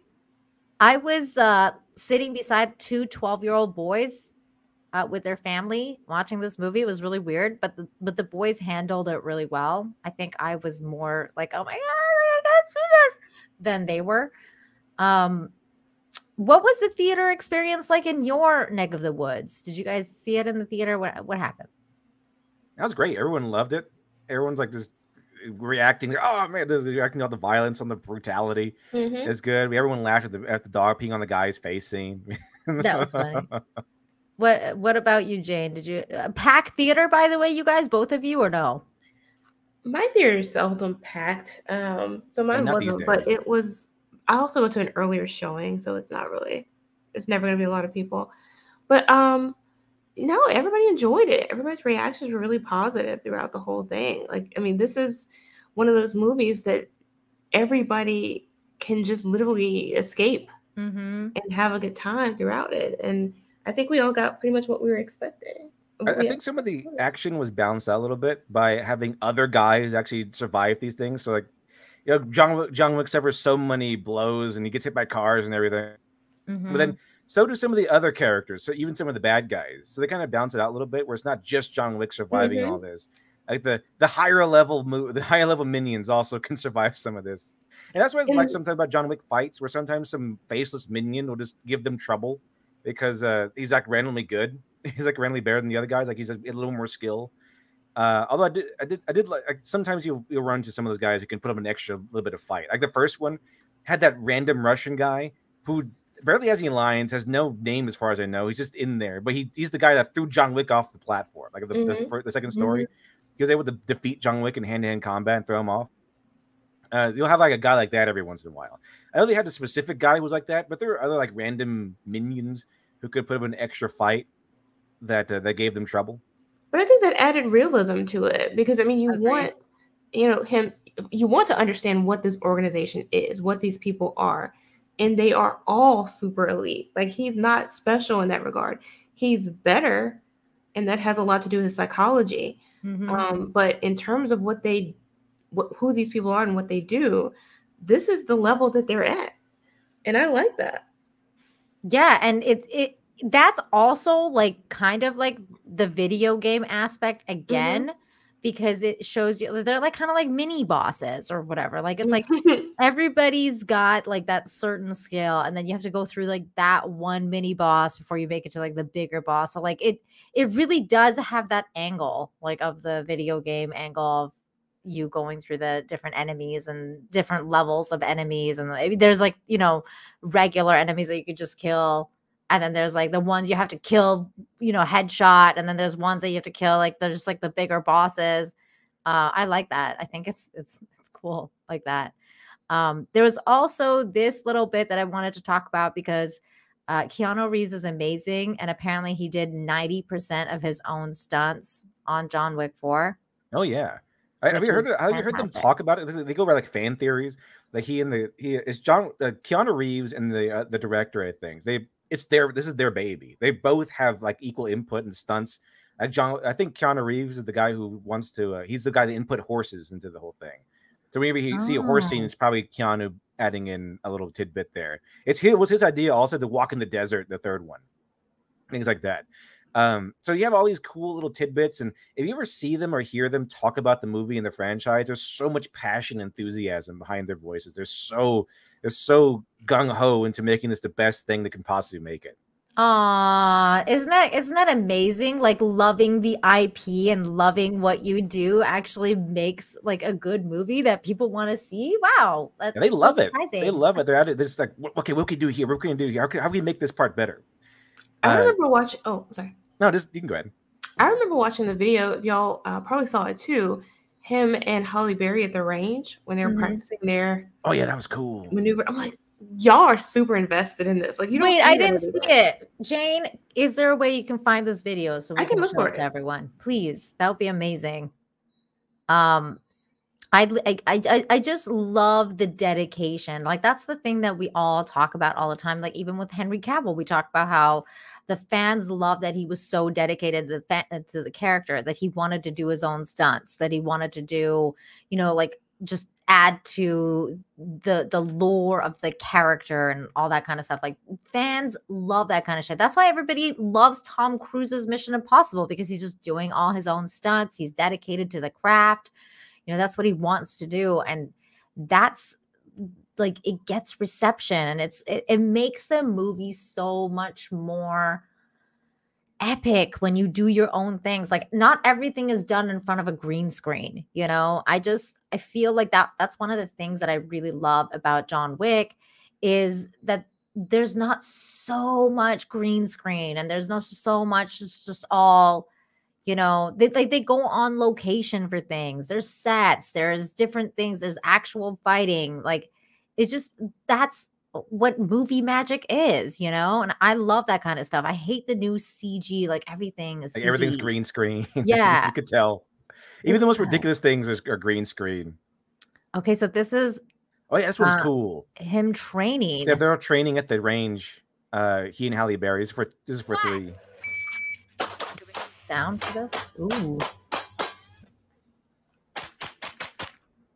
I was sitting beside two 12-year-old boys with their family watching this movie. It was really weird, but the boys handled it really well. I think I was more like, oh my God, that's this than they were. What was the theater experience like in your neck of the woods? Did you guys see it in the theater? What happened? That was great. Everyone loved it. Everyone's like just reacting. Oh man, they're reacting to all the violence, on the brutality. It's good. Everyone laughed at the dog peeing on the guy's face scene. That was funny. What about you, Jane? Did you pack theater, by the way, you guys, both of you, or no? My theater is seldom packed. So And mine not these wasn't, but days. it was. I also went to an earlier showing, so it's not really. It's never going to be a lot of people. But no, everybody enjoyed it. Everybody's reactions were really positive throughout the whole thing. Like, I mean, this is one of those movies that everybody can just literally escape and have a good time throughout it. And I think we all got pretty much what we were expecting. I think some of the action was balanced out a little bit by having other guys actually survive these things. So like, you know, John Wick suffers so many blows and he gets hit by cars and everything. But then so do some of the other characters. So even some of the bad guys. So they kind of balance it out a little bit where it's not just John Wick surviving all this. Like the higher level minions also can survive some of this. And that's what I like sometimes about John Wick fights, where sometimes some faceless minion will just give them trouble because he's like randomly good. He's like randomly better than the other guys. Like he's a little more skill. Although I did like sometimes you'll run into some of those guys who can put up an extra little bit of fight. Like the first one had that random Russian guy who barely has any lines, has no name as far as I know. He's just in there, but he's the guy that threw John Wick off the platform. Like the second story, he was able to defeat John Wick in hand-to-hand combat and throw him off. You'll have like a guy like that every once in a while. I know they had a specific guy who was like that, but there are other like random minions who could put up an extra fight that gave them trouble. But I think that added realism to it because I mean, you want, you want to understand what this organization is, what these people are, and they are all super elite. Like he's not special in that regard. He's better, and that has a lot to do with his psychology. But in terms of who these people are and what they do, this is the level that they're at, and I like that. Yeah, and that's also like kind of like the video game aspect again, because it shows you they're like kind of like mini bosses or whatever. Like it's like everybody's got like that certain skill, and then you have to go through like that one mini boss before you make it to like the bigger boss. So like it really does have that angle, like of the video game angle of you going through the different enemies and different levels of enemies. And there's like, regular enemies that you could just kill. And then there's like the ones you have to kill, headshot. And then there's ones that you have to kill, like they're just like the bigger bosses. I like that. I think it's cool like that. There was also this little bit that I wanted to talk about because Keanu Reeves is amazing. And apparently he did 90% of his own stunts on John Wick 4. Oh, yeah. Have you heard them talk about it? They go over like fan theories. Like Keanu Reeves and the director, I think. This is their baby. They both have like equal input and stunts. I think Keanu Reeves is the guy who wants to he's the guy that input horses into the whole thing. So whenever you see a horse scene, it's probably Keanu adding in a little tidbit there. It was his idea also to walk in the desert, the third one. Things like that. So you have all these cool little tidbits, and if you ever see them or hear them talk about the movie and the franchise, there's so much passion and enthusiasm behind their voices. They're so gung-ho into making this the best thing that can possibly make it. Isn't that amazing? Like loving the IP and loving what you do actually makes like a good movie that people want to see. Wow. That's they love it. They love it. They're at it. They're just like, okay, what can we do here? What can we do here? How can we make this part better? I remember watching. Oh, sorry. No, you can go ahead. I remember watching the video. Y'all probably saw it too. Him and Halle Berry at the range when they were practicing their. Oh yeah, that was cool. Maneuver. I'm like, y'all are super invested in this. Like, you don't. Wait, I didn't see it. Jane, is there a way you can find this video so we can show it to everyone? Please, that would be amazing. I just love the dedication. Like that's the thing that we all talk about all the time. Like even with Henry Cavill, we talk about how the fans love that he was so dedicated to the character, that he wanted to do his own stunts, that he wanted to do, like just add to the lore of the character and all that kind of stuff. Like fans love that kind of shit. That's why everybody loves Tom Cruise's Mission Impossible, because he's just doing all his own stunts. He's dedicated to the craft. That's what he wants to do. And that's like, it gets reception, and it makes the movie so much more epic when you do your own things. Like not everything is done in front of a green screen. I feel like that's one of the things that I really love about John Wick is that there's not so much green screen, and there's not so much, it's just all, You know, they go on location for things. There's sets, there's different things, there's actual fighting. Like, it's just that's what movie magic is, you know? And I love that kind of stuff. I hate the new CG, like everything is Like CG. everything's green screen. Yeah. You could tell. Even the most ridiculous things are green screen. Okay, so this is oh yeah, this one's cool. Him training. Yeah, they're all training at the range. He and Halle Berry. This is for 3. Sound for this? Ooh.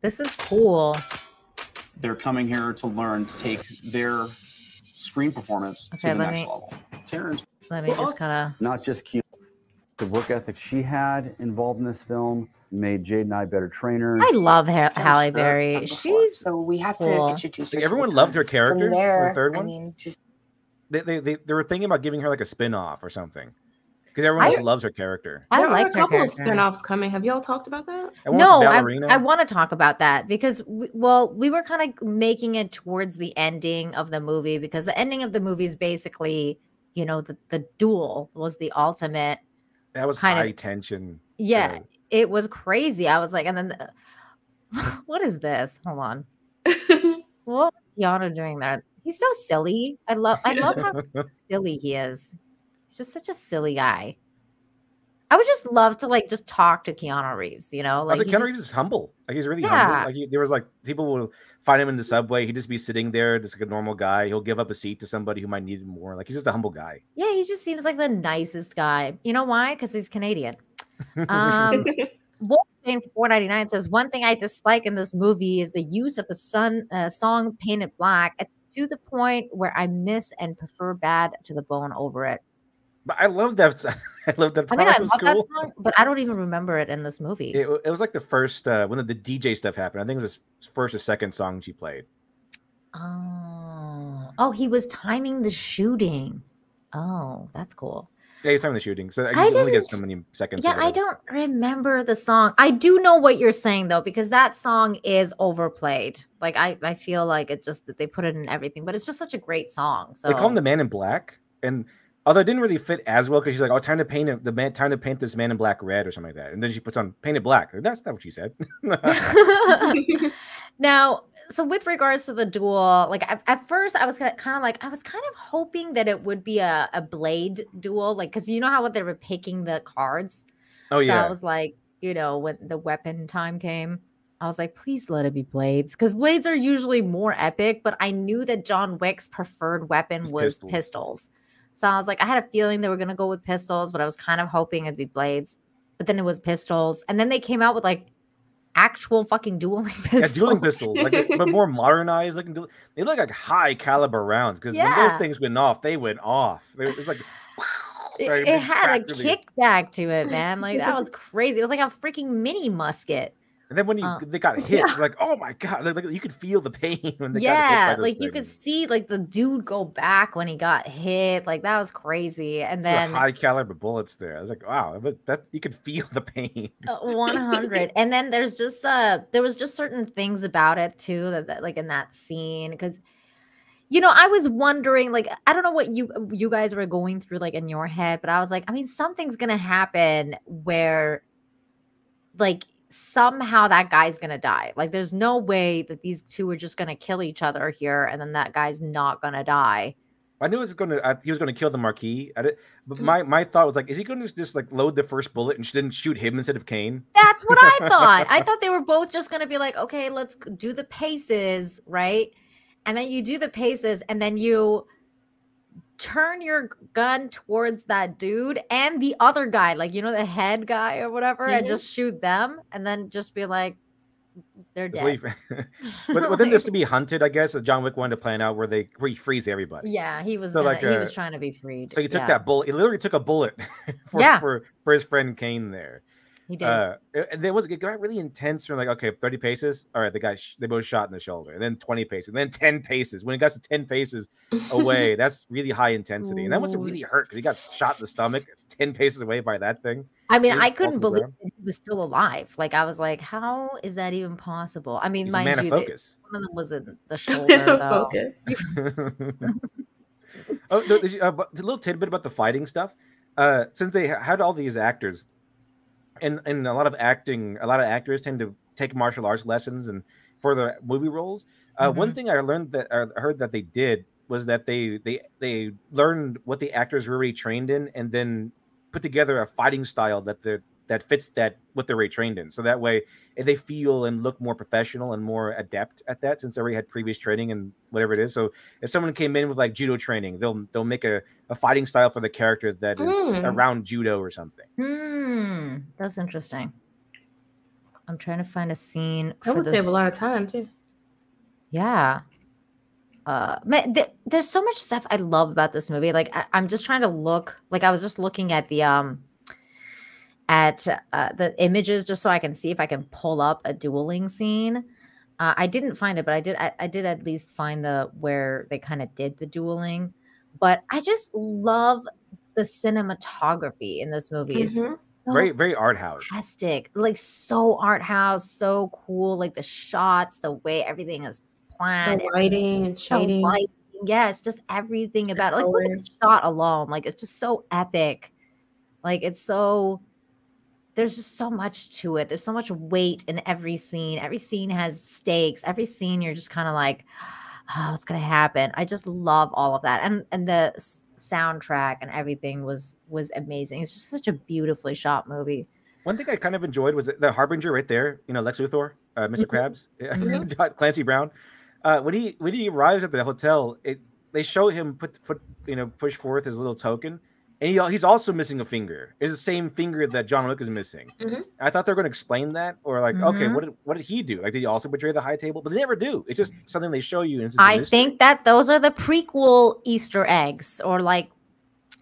This is cool. They're coming here to learn to take their screen performance to the next level. Terrence. Let me just kind of... Not just Keanu. The work ethic she had involved in this film made Jade and I better trainers. I love Halle Berry. She's so we have cool. to introduce her. Like, everyone loved her character. There, the third one. I mean, just they were thinking about giving her like a spin-off or something. Because everyone just loves her character. I there like are a couple of spinoffs coming. Have y'all talked about that? No, I want to talk about that because we were kind of making it towards the ending of the movie because the ending of the movie is basically, you know, the duel was the ultimate. That was high tension. Yeah, it was crazy. I was like, and then what is this? Hold on. What was Keanu doing there? He's so silly. I love how silly he is. He's just such a silly guy. I would just love to like just talk to Keanu Reeves, you know? Like Keanu Reeves is humble. Like he's really humble. Like there was like people will find him in the subway. He'd just be sitting there, just like a normal guy. He'll give up a seat to somebody who might need it more. Like he's just a humble guy. Yeah, he just seems like the nicest guy. You know why? Because he's Canadian. Wolfbane for $4.99 says, one thing I dislike in this movie is the use of the song Painted Black. It's to the point where I miss and prefer Bad to the Bone over it. But I love that. I love that. I mean, I love that song, but I don't even remember it in this movie. It was like the first when the DJ stuff happened. I think it was his first or second song she played. Oh, he was timing the shooting. Oh, that's cool. Yeah, he's timing the shooting, so you only get so many seconds. Yeah, I don't remember the song. I do know what you're saying though, because that song is overplayed. Like I feel like it just that they put it in everything, but it's just such a great song. So they call him the Man in Black, and although it didn't really fit as well because she's like, "Oh, time to paint this Man in Black red or something like that," and then she puts on Painted Black. That's not what she said. Now, so with regards to the duel, like at first I was kind of hoping that it would be a blade duel, like because you know how they were picking the cards. Oh yeah. So I was like, you know, when the weapon time came, I was like, please let it be blades because blades are usually more epic. But I knew that John Wick's preferred weapon was pistols. So I was like, I had a feeling they were going to go with pistols, but I was kind of hoping it'd be blades. But then it was pistols. And then they came out with like actual fucking dueling pistols. Yeah, dueling pistols, like, but more modernized. They look like high caliber rounds because when those things went off, they went off. It's like it had a kickback to it, man. Like that was crazy. It was like a freaking mini musket. And then when they got hit, like, oh my god, like you could feel the pain when they got hit by those like things. you could see like the dude go back when he got hit. Like that was crazy. And then high caliber bullets there. I was like, wow, that you could feel the pain. 100. And then there was just certain things about it too that like in that scene because. You know, I was wondering, like, I don't know what you guys were going through, like, in your head, but I was like, I mean, something's gonna happen where, like, somehow that guy's gonna die. Like, there's no way that these two are just gonna kill each other here, and then that guy's not gonna die. I knew he was gonna kill the Marquis at it, but my thought was like, is he gonna just like load the first bullet and then shoot him instead of Kane? That's what I thought. I thought they were both just gonna be like, okay, let's do the paces, right? And then you do the paces and then you turn your gun towards that dude and the other guy, like, you know, the head guy or whatever, and just shoot them and then just be like, they're dead. But then there's to be hunted, I guess. John Wick wanted to plan out where he frees everybody. Yeah, he was he was trying to be freed. So he took that bullet. He literally took a bullet for his friend Kane there. He did. It got really intense. From like, okay, 30 paces. All right, they both shot in the shoulder, and then 20 paces, and then 10 paces. When it got to 10 paces away, that's really high intensity, and that must have really hurt because he got shot in the stomach 10 paces away by that thing. I mean, I couldn't believe he was still alive. Like, I was like, how is that even possible? I mean, mind you, one of them was in the shoulder, though. A little tidbit about the fighting stuff. Since they had all these actors, and a lot of actors tend to take martial arts lessons and for the movie roles. One thing I learned that I heard that they did was that they learned what the actors were already trained in, and then put together a fighting style that fits what they're already trained in. So that way they feel and look more professional and more adept at that, since they already had previous training and whatever it is. So if someone came in with like judo training, they'll make a fighting style for the character that is around judo or something. That's interesting. I'm trying to find a scene. That would save a lot of time too. Yeah. There's so much stuff I love about this movie. Like I'm just trying to look. Like I was just looking at the images just so I can see if I can pull up a dueling scene. I didn't find it, but I did at least find where they kind of did the dueling. But I just love the cinematography in this movie. It's so very, very art house. Fantastic. Like so art house, so cool. Like the shots, the way everything is planned. The lighting and shading. Yes, just everything about it. Like look at the shot alone. Like it's just so epic. Like it's so, there's just so much to it. There's so much weight in every scene. Every scene has stakes. Every scene you're just kind of like, oh, what's gonna happen? I just love all of that. And the soundtrack and everything was amazing. It's just such a beautifully shot movie. One thing I kind of enjoyed was the Harbinger right there. You know, Lex Luthor, Mr. Krabs, Clancy Brown. When he arrives at the hotel, they show him push forth his little token, and he's also missing a finger. It's the same finger that John Wick is missing. I thought they were going to explain that, or like, okay, what did he do? Like, did he also betray the High Table? But they never do. It's just something they show you. And it's I think that those are the prequel Easter eggs, or like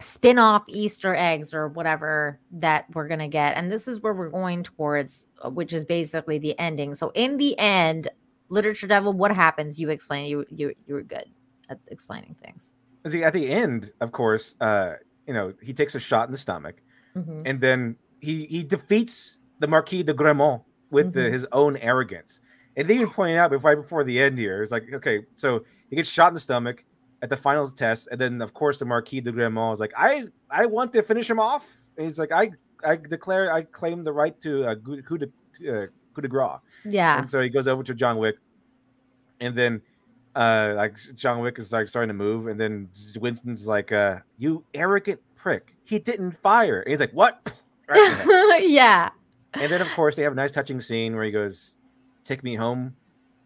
spin-off Easter eggs, or whatever that we're gonna get. And this is where we're going towards, which is basically the ending. So in the end, Literature Devil, what happens? You explain. You were good at explaining things. See, at the end, of course, he takes a shot in the stomach, and then he defeats the Marquis de Gramont with his own arrogance. And they even pointed out right before the end here, it's like, okay, so he gets shot in the stomach at the final test, and then of course the Marquis de Gramont is like, I want to finish him off. And he's like, I claim the right to coup de grace. Yeah. And so he goes over to John Wick, and then like John Wick is like starting to move, and then Winston's like, you arrogant prick, he didn't fire. And he's like, what? Yeah. And then of course they have a nice touching scene where he goes, take me home,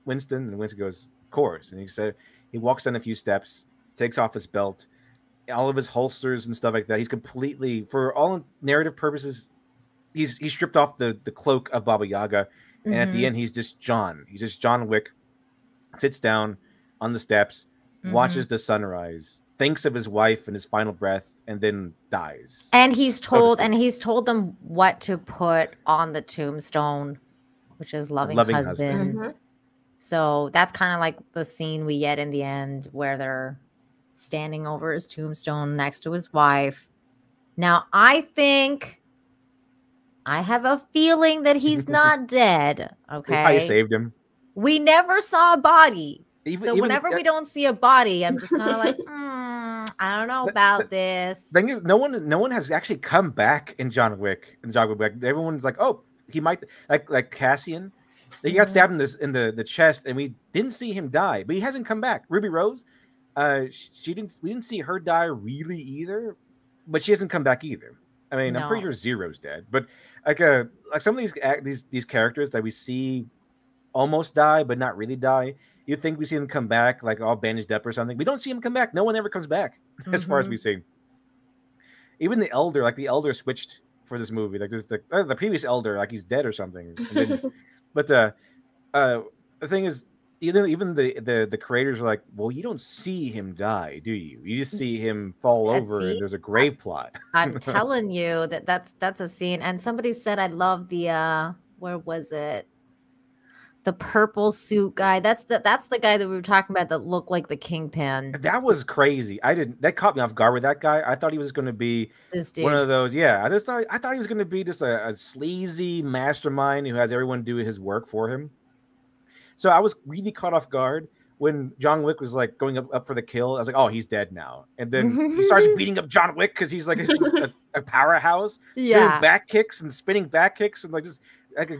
Winston. And Winston goes, of course. And he walks down a few steps, takes off his belt, all of his holsters and stuff like that. He's completely, for all narrative purposes, he's stripped off the cloak of Baba Yaga. And at the end, he's just John Wick, sits down on the steps, watches the sunrise, thinks of his wife and his final breath, and then dies. And he's told them what to put on the tombstone, which is loving husband. So that's kind of like the scene we get in the end where they're standing over his tombstone next to his wife. Now, I have a feeling that he's not dead. Okay. They probably saved him. We never saw a body. Whenever we don't see a body, I'm just kind of like, I don't know about this. Thing is, no one has actually come back in John Wick. Everyone's like, oh, he might, like Cassian. He got stabbed in the chest, and we didn't see him die, but he hasn't come back. Ruby Rose, we didn't see her die really either, but she hasn't come back either. I mean, I'm pretty sure Zero's dead, but like some of these characters that we see almost die but not really die, you think we see them come back like all bandaged up or something. We don't see them come back. No one ever comes back as far as we see. Even the elder switched for this movie. Like this, the previous elder, like he's dead or something. But the thing is, even the creators are like, well, you don't see him die, do you? You just see him fall over, and there's a grave plot. I'm telling you that's a scene. And somebody said, I love the where was it? The purple suit guy. That's the guy that we were talking about that looked like the Kingpin. That was crazy. That caught me off guard with that guy. I thought he was going to be this dude. One of those. Yeah, I thought he was going to be just a sleazy mastermind who has everyone do his work for him. So I was really caught off guard when John Wick was like going up for the kill, I was like, oh, he's dead now. And then he starts beating up John Wick because he's like a powerhouse, doing back kicks and spinning back kicks and like just like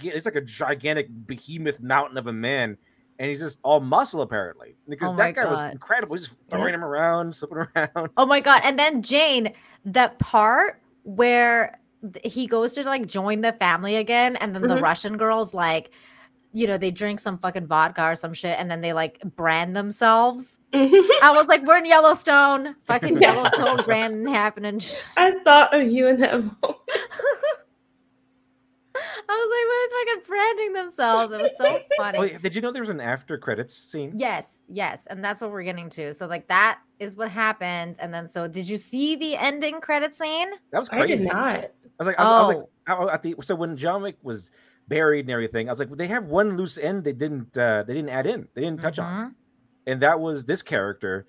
it's like a gigantic behemoth mountain of a man. And he's just all muscle apparently because that guy was incredible. He's just throwing him around, slipping around. Oh my God. And then Jane, that part where he goes to like join the family again. And then the Russian girl's like, you know, they drink some fucking vodka or some shit, and then they like brand themselves. I was like, we're in Yellowstone. Fucking Yellowstone branding happening. I thought of you in that moment. I was like, we're fucking branding themselves. It was so funny. Oh, did you know there was an after credits scene? Yes. And that's what we're getting to. So like that is what happens. And then so did you see the ending credit scene? That was crazy. I did not. So when John Wick was buried and everything, I was like, well, they have one loose end they didn't add in, they didn't touch on, and that was this character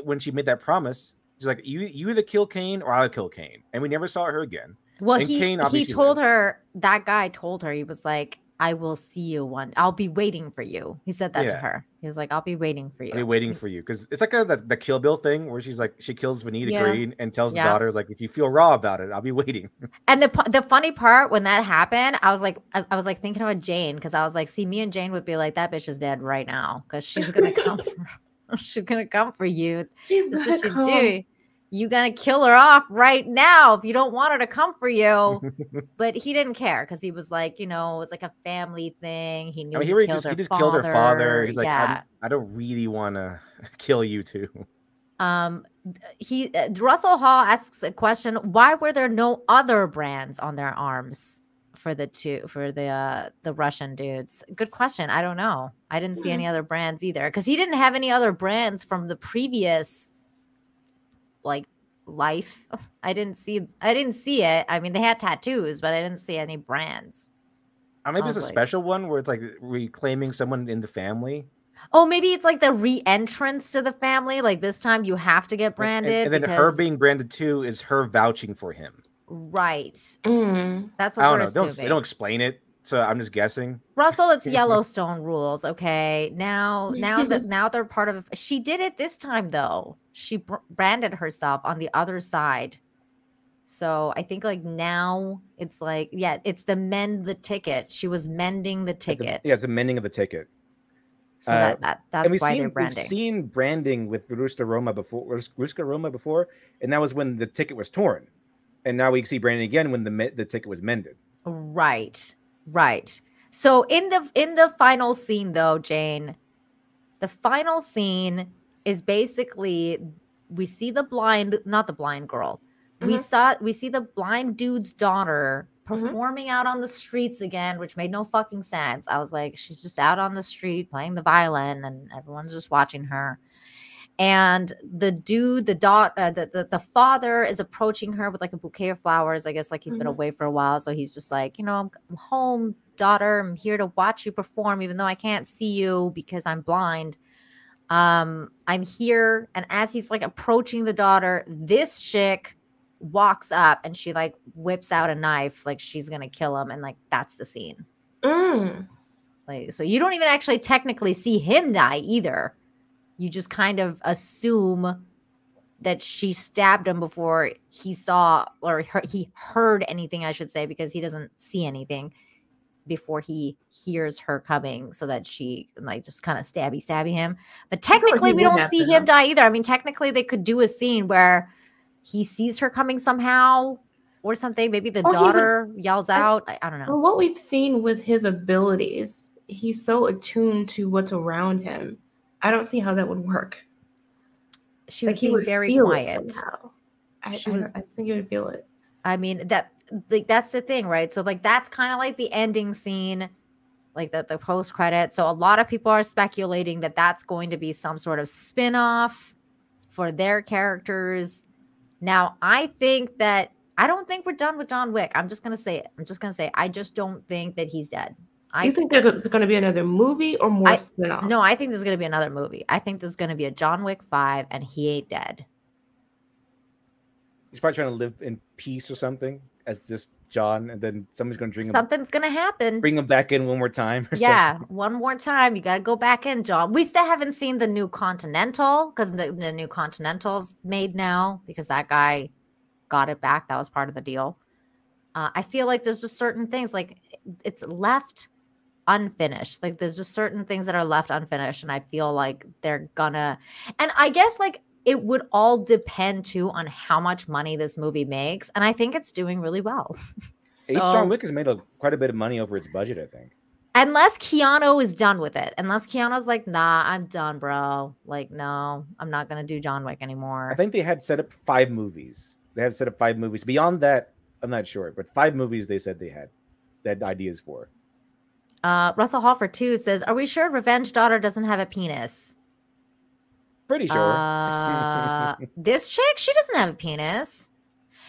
when she made that promise. She's like, you either kill Kane or I'll kill Kane, and we never saw her again. Well, he told her, that guy told her, he was like, I will see you I'll be waiting for you. He said that to her. He was like, I'll be waiting for you. I'll be waiting for you. Because it's like the Kill Bill thing where she's like, she kills Vanita Green and tells the daughter, like, if you feel raw about it, I'll be waiting. And the funny part when that happened, I was like thinking about Jane, because I was like, see, me and Jane would be like, that bitch is dead right now because she's gonna come she's gonna come for you. She's gonna come. You gonna kill her off right now if you don't want her to come for you. But he didn't care because he was like, you know, it's like a family thing. He knew he just killed her father. He's like, I don't really want to kill you too. Russell Hall asks a question: why were there no other brands on their arms for the Russian dudes? Good question. I don't know. I didn't see any other brands either because he didn't have any other brands from the previous like life. I didn't see it. I mean, they had tattoos, but I didn't see any brands. Maybe it's a special one where it's like reclaiming someone in the family. Oh, maybe it's like the re-entrance to the family. Like this time you have to get branded. And then her being branded too is her vouching for him. Right. That's what I don't know. They don't explain it. So I'm just guessing. Russell, it's Yellowstone rules. Okay. Now they're part of it. She did it this time though. She branded herself on the other side. So I think like now it's like, it's the mend the ticket. She was mending the ticket. It's a mending of the ticket. So that's why they're branding. We've seen branding with Ruska Roma before, and that was when the ticket was torn. And now we see branding again when the ticket was mended. Right. So in the final scene though, Jane, the final scene is basically we see not the blind girl. We see the blind dude's daughter performing out on the streets again, which made no fucking sense. I was like, she's just out on the street playing the violin and everyone's just watching her. And the father is approaching her with like a bouquet of flowers. I guess like he's been away for a while. So he's just like, you know, I'm home, daughter. I'm here to watch you perform, even though I can't see you because I'm blind. I'm here. And as he's like approaching the daughter, this chick walks up and she like whips out a knife like she's gonna kill him, and like that's the scene. Like, so you don't even actually technically see him die either. You just kind of assume that she stabbed him before he saw he heard anything, I should say, because he doesn't see anything before he hears her coming, so that she like just kind of stabby him. But technically we don't see him die either. I mean, technically they could do a scene where he sees her coming somehow or something. Maybe the daughter yells out. I don't know. From what we've seen with his abilities, he's so attuned to what's around him. I don't see how that would work. She was being very quiet. I think he would feel it. I mean, that's the thing, right? So like that's kind of like the ending scene, like the post credit. So a lot of people are speculating that that's going to be some sort of spin-off for their characters. Now, I don't think we're done with John Wick. I'm just gonna say it. I just don't think that he's dead. You think there's going to be another movie or more spin-offs? No, I think there's going to be another movie. I think there's going to be a John Wick 5 and he ain't dead. He's probably trying to live in peace or something as just John, and then somebody's going to bring something's going to happen. Bring him back in one more time. Yeah, one more time. You got to go back in, John. We still haven't seen the new Continental because the new Continental's made now because that guy got it back. That was part of the deal. I feel like there's just certain things like it's left unfinished. Like there's just certain things that are left unfinished, and I feel like they're gonna. And I guess like it would all depend too on how much money this movie makes, and I think it's doing really well. So, John Wick has made quite a bit of money over its budget, I think. Unless Keanu is done with it. Unless Keanu's like, nah, I'm done, bro. Like, no, I'm not gonna do John Wick anymore. I think they had set up 5 movies. They have set up 5 movies. Beyond that, I'm not sure, but 5 movies they said they had ideas for. Russell Halford too says, "Are we sure Revenge Daughter doesn't have a penis?" Pretty sure. This chick, she doesn't have a penis.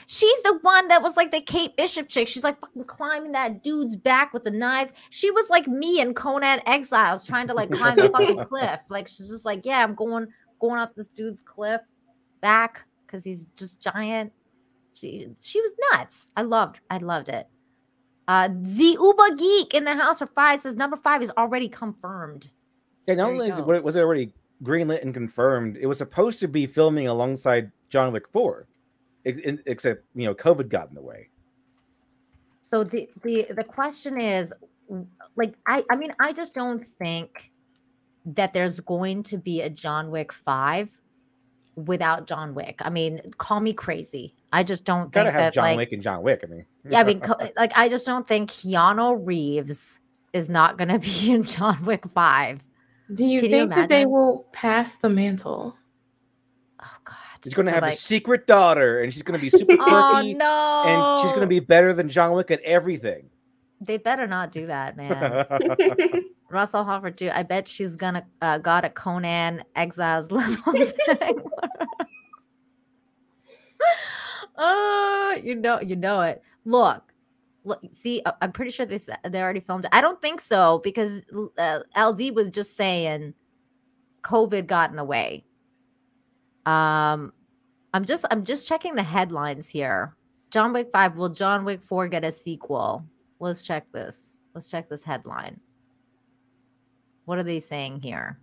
She's the one that was like the Kate Bishop chick. She's like fucking climbing that dude's back with the knives. She was like me in Conan Exiles trying to like climb the fucking cliff. Like she's just like, yeah, I'm going up this dude's cliff back because he's just giant. She was nuts. I loved it. The Uba Geek in the house for 5 says number 5 is already confirmed. Yeah, not only was it already greenlit and confirmed, it was supposed to be filming alongside John Wick 4, except COVID got in the way. So the question is, like, I mean, I just don't think that there's going to be a John Wick 5 without John Wick. I mean, call me crazy. I just don't think gotta have that John Wick and John Wick. I mean, yeah, I mean, like, I just don't think Keanu Reeves is not going to be in John Wick 5. Do you think that they will pass the mantle? Oh God, he's going to have a secret daughter, and she's going to be super quirky. Oh no, and she's going to be better than John Wick at everything. They better not do that, man. Russell Hofford too. I bet she's gonna got a Conan Exiles level. Oh, you know it. Look, see, I'm pretty sure they already filmed it. I don't think so because LD was just saying COVID got in the way. I'm just checking the headlines here. John Wick 5, will John Wick 4 get a sequel? Let's check this. Let's check this headline. What are they saying here?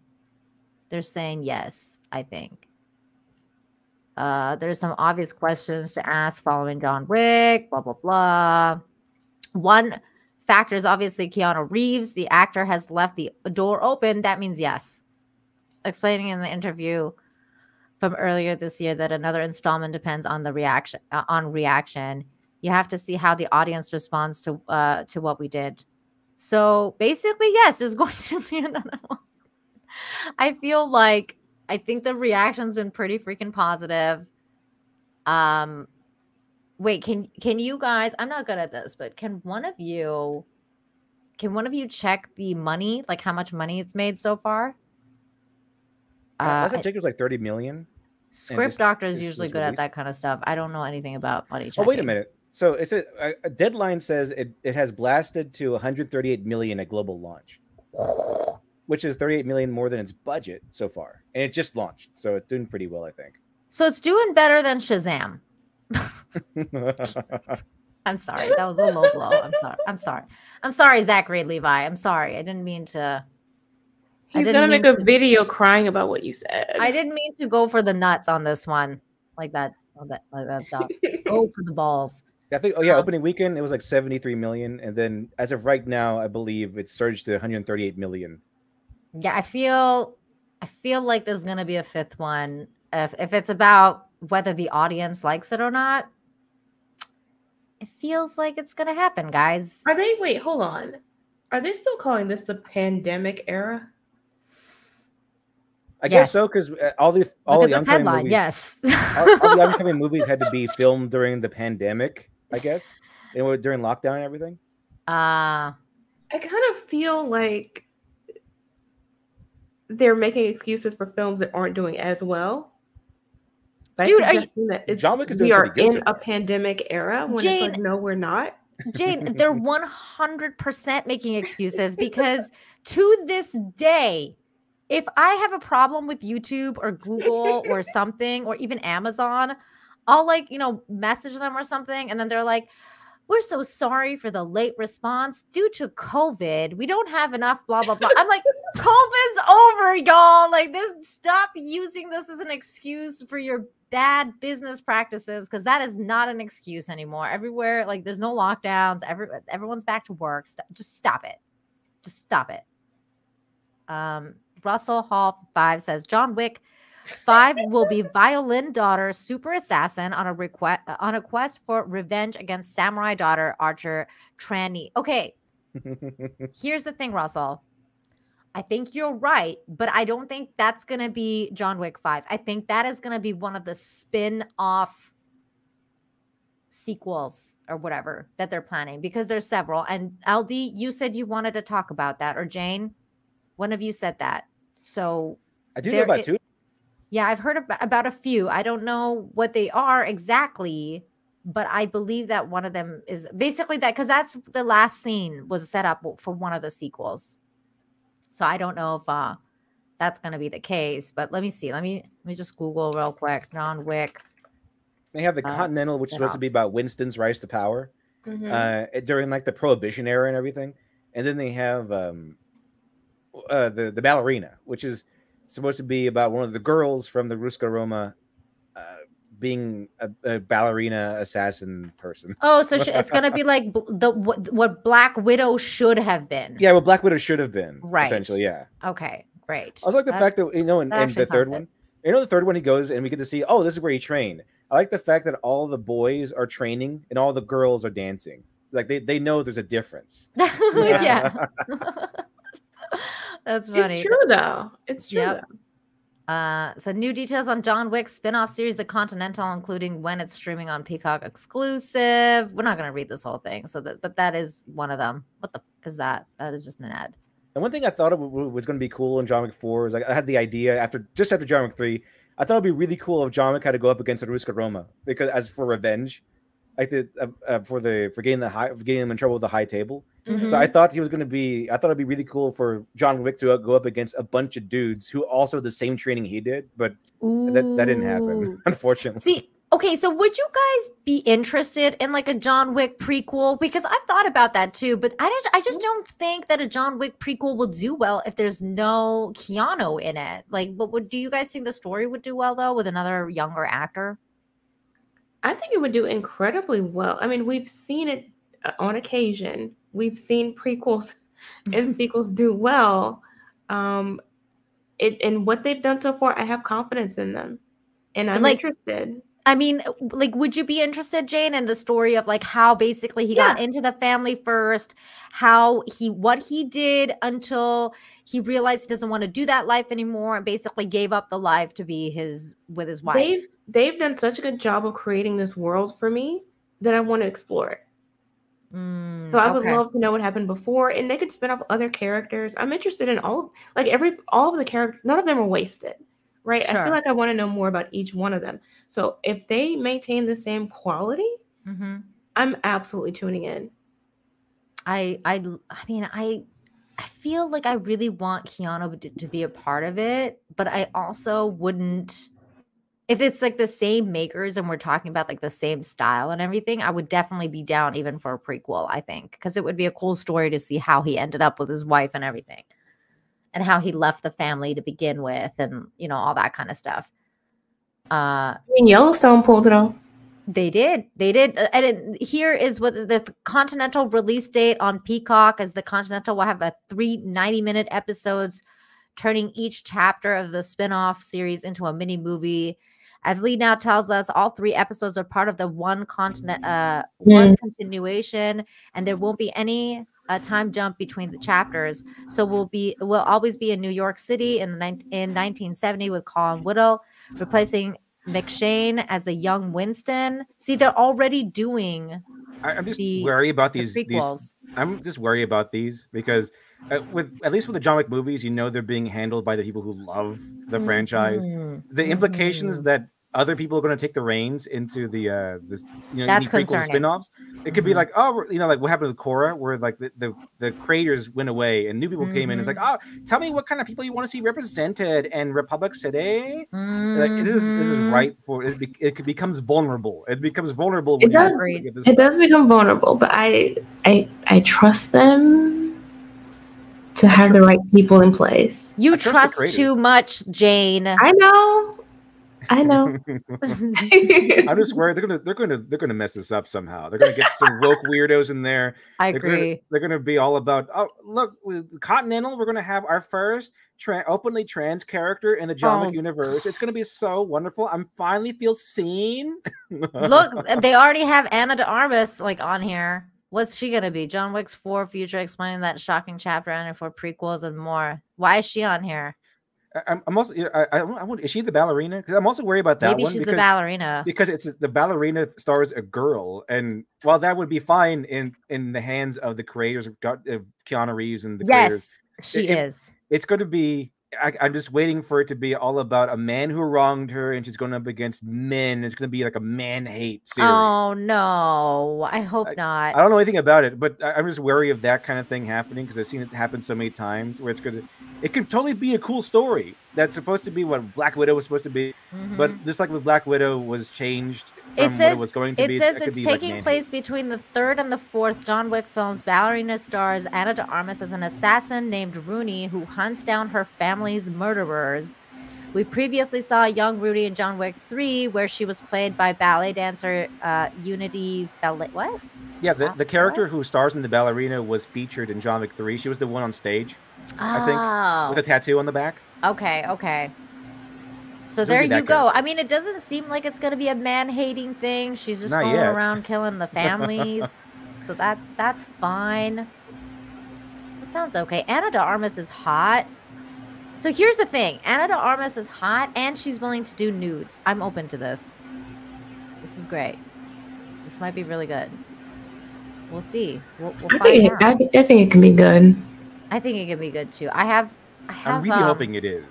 They're saying yes, I think. There's some obvious questions to ask following John Wick, blah, blah, blah. One factor is obviously Keanu Reeves. The actor has left the door open. That means yes. Explaining in the interview from earlier this year that another installment depends on the reaction. You have to see how the audience responds to what we did. So basically, yes, there's going to be another one. I think the reaction's been pretty freaking positive. Wait, can you guys? I'm not good at this, but can one of you check the money, like how much money it's made so far? I think it was like 30 million. Script Doctor is usually good at that kind of stuff. I don't know anything about money checking. Oh, wait a minute. So it's a Deadline says it has blasted to 138 million at global launch, which is 38 million more than its budget so far. And it just launched, so it's doing pretty well, I think. So it's doing better than Shazam. I'm sorry. That was a low blow. I'm sorry, Zachary Levi. I'm sorry. I didn't mean to. He's going to make a video crying about what you said. I didn't mean to go for the nuts on this one. Like that stuff. Go for the balls. I think, opening weekend, it was like 73 million. And then as of right now, I believe it's surged to 138 million. Yeah, I feel like there's going to be a 5th one. If it's about whether the audience likes it or not, it feels like it's going to happen, guys. Wait, hold on. Are they still calling this the pandemic era? I guess so, because all the upcoming movies, yes, all the upcoming movies had to be filmed during the pandemic, I guess, and during lockdown and everything. I kind of feel like they're making excuses for films that aren't doing as well. Dude, John Wick is doing we are pretty good in a pandemic era when it's like, no, we're not. Jane, they're 100% making excuses because to this day, if I have a problem with YouTube or Google or something, or even Amazon, I'll message them or something. And then they're like, we're so sorry for the late response due to COVID. We don't have enough, blah, blah, blah. I'm like, COVID's over, y'all. Like, stop using this as an excuse for your bad business practices, because that is not an excuse anymore. Everywhere, like, there's no lockdowns. Everyone's back to work. Just stop it. Just stop it. Russell Hall 5 says, John Wick 5 will be violin daughter super assassin on a quest for revenge against samurai daughter archer Tranny. Okay, here's the thing, Russell. I think you're right, but I don't think that's gonna be John Wick 5. I think that is gonna be one of the spin-off sequels or whatever that they're planning, because there's several. And LD, you said you wanted to talk about that, or Jane, one of you said that. So I do know about two. Yeah, I've heard about a few. I don't know what they are exactly, but I believe that one of them is basically that, because that's the last scene was set up for one of the sequels. So I don't know if that's going to be the case, but let me see. Let me just Google real quick. John Wick. They have the Continental, which is supposed to be about Winston's rise to power during like the Prohibition era and everything. And then they have the Ballerina, which is supposed to be about one of the girls from the Ruska Roma being a ballerina assassin person. Oh, so it's going to be like what Black Widow should have been. Yeah, what Black Widow should have been. Right. Essentially, yeah. Okay, great. I was like the fact that, in the third one, the third one he goes and we get to see, oh, this is where he trained. I like the fact that all the boys are training and all the girls are dancing. Like they know there's a difference. Yeah. That's funny. It's true though. It's true though. So new details on John Wick's spin-off series, The Continental, including when it's streaming on Peacock exclusive. We're not going to read this whole thing, but that is one of them. What the fuck is that? That is just an ad. And one thing I thought was going to be cool in John Wick 4 is I had the idea after John Wick 3. I thought it'd be really cool if John Wick had to go up against the Ruska Roma, because as for revenge, like for getting them in trouble with the High Table. Mm-hmm. So I thought it'd be really cool for John Wick to go up against a bunch of dudes who also had the same training he did, but that didn't happen, unfortunately. See, okay, so would you guys be interested in like a John Wick prequel? Because I've thought about that too, but I just don't think that a John Wick prequel will do well if there's no Keanu in it. Like, do you guys think the story would do well though with another younger actor? I think it would do incredibly well. I mean, we've seen it on occasion. We've seen prequels and sequels do well. And what they've done so far, I have confidence in them. And I'm interested. I mean, like, would you be interested, Jane, in the story of like how basically he got into the family first, what he did until he realized he doesn't want to do that life anymore and basically gave up the life to be with his wife? They've done such a good job of creating this world for me that I want to explore it. So I would love to know what happened before, and they could spin off other characters. I'm interested in all of the characters. None of them are wasted, right? Sure. I feel like I want to know more about each one of them. So if they maintain the same quality, I'm absolutely tuning in. I mean, I feel like I really want Keanu to be a part of it, but I also wouldn't. If it's like the same makers and we're talking about like the same style and everything, I would definitely be down even for a prequel, I think, because it would be a cool story to see how he ended up with his wife and everything and how he left the family to begin with and, all that kind of stuff. I mean, Yellowstone pulled it off. They did. And here is what the Continental release date on Peacock is. The Continental will have 3 90-minute episodes, turning each chapter of the spinoff series into a mini movie. As Lee now tells us, all 3 episodes are part of the one continuation, and there won't be any time jump between the chapters. So we'll always be in New York City in 1970 with Colin Whittle, replacing McShane as the young Winston. See, they're already doing. I'm just worried about these prequels. I'm just worried about these because at least with the John Wick movies, they're being handled by the people who love the franchise. The implications that other people are going to take the reins into the this, you know, that's prequel spin-offs. It could be like, oh, you know, like what happened with Korra, where like the creators went away and new people came in. It's like, oh, tell me what kind of people you want to see represented in Republic City. Like, this is right for it becomes vulnerable. It becomes vulnerable. It does become vulnerable, but I trust them to have the right people in place. You trust too much, Jane. I know. I'm just worried they're gonna mess this up somehow. They're gonna get some woke weirdos in there. I agree. They're gonna be all about, oh, look, with Continental, we're gonna have our first openly trans character in the John Wick universe. It's gonna be so wonderful. I'm finally feel seen. Look, they already have Ana de Armas like on here. What's she gonna be? John Wick's 4 future, explaining that shocking chapter and for prequels and more. Why is she on here? I'm also, is she the ballerina? Because I'm also worried about that. Maybe she's the ballerina. Because it's the ballerina stars a girl, and while that would be fine in the hands of the creators of Keanu Reeves and the creators, she is. It's going to be. I'm just waiting for it to be all about a man who wronged her, and she's going up against men. It's going to be like a man hate series. Oh no, I hope not. I don't know anything about it, but I'm just wary of that kind of thing happening because I've seen it happen so many times. Where it can totally be a cool story that's supposed to be what Black Widow was supposed to be, but just like with Black Widow was changed from what it was going to be. It says it's taking place between the 3rd and the 4th John Wick films. Ballerina stars Ana de Armas as an assassin named Rooney who hunts down her family's murderers. We previously saw young Rooney in John Wick 3, where she was played by ballet dancer Unity What? Yeah, the character who stars in the ballerina was featured in John Wick 3. She was the one on stage, I think, with a tattoo on the back. Okay. So there you go. I mean, it doesn't seem like it's going to be a man-hating thing. She's just going around killing the families. So that's fine. It sounds okay. Ana de Armas is hot. So here's the thing. Ana de Armas is hot, and she's willing to do nudes. I'm open to this. This is great. This might be really good. We'll see. We'll I think it can be good. I think it can be good too. I'm really hoping it is.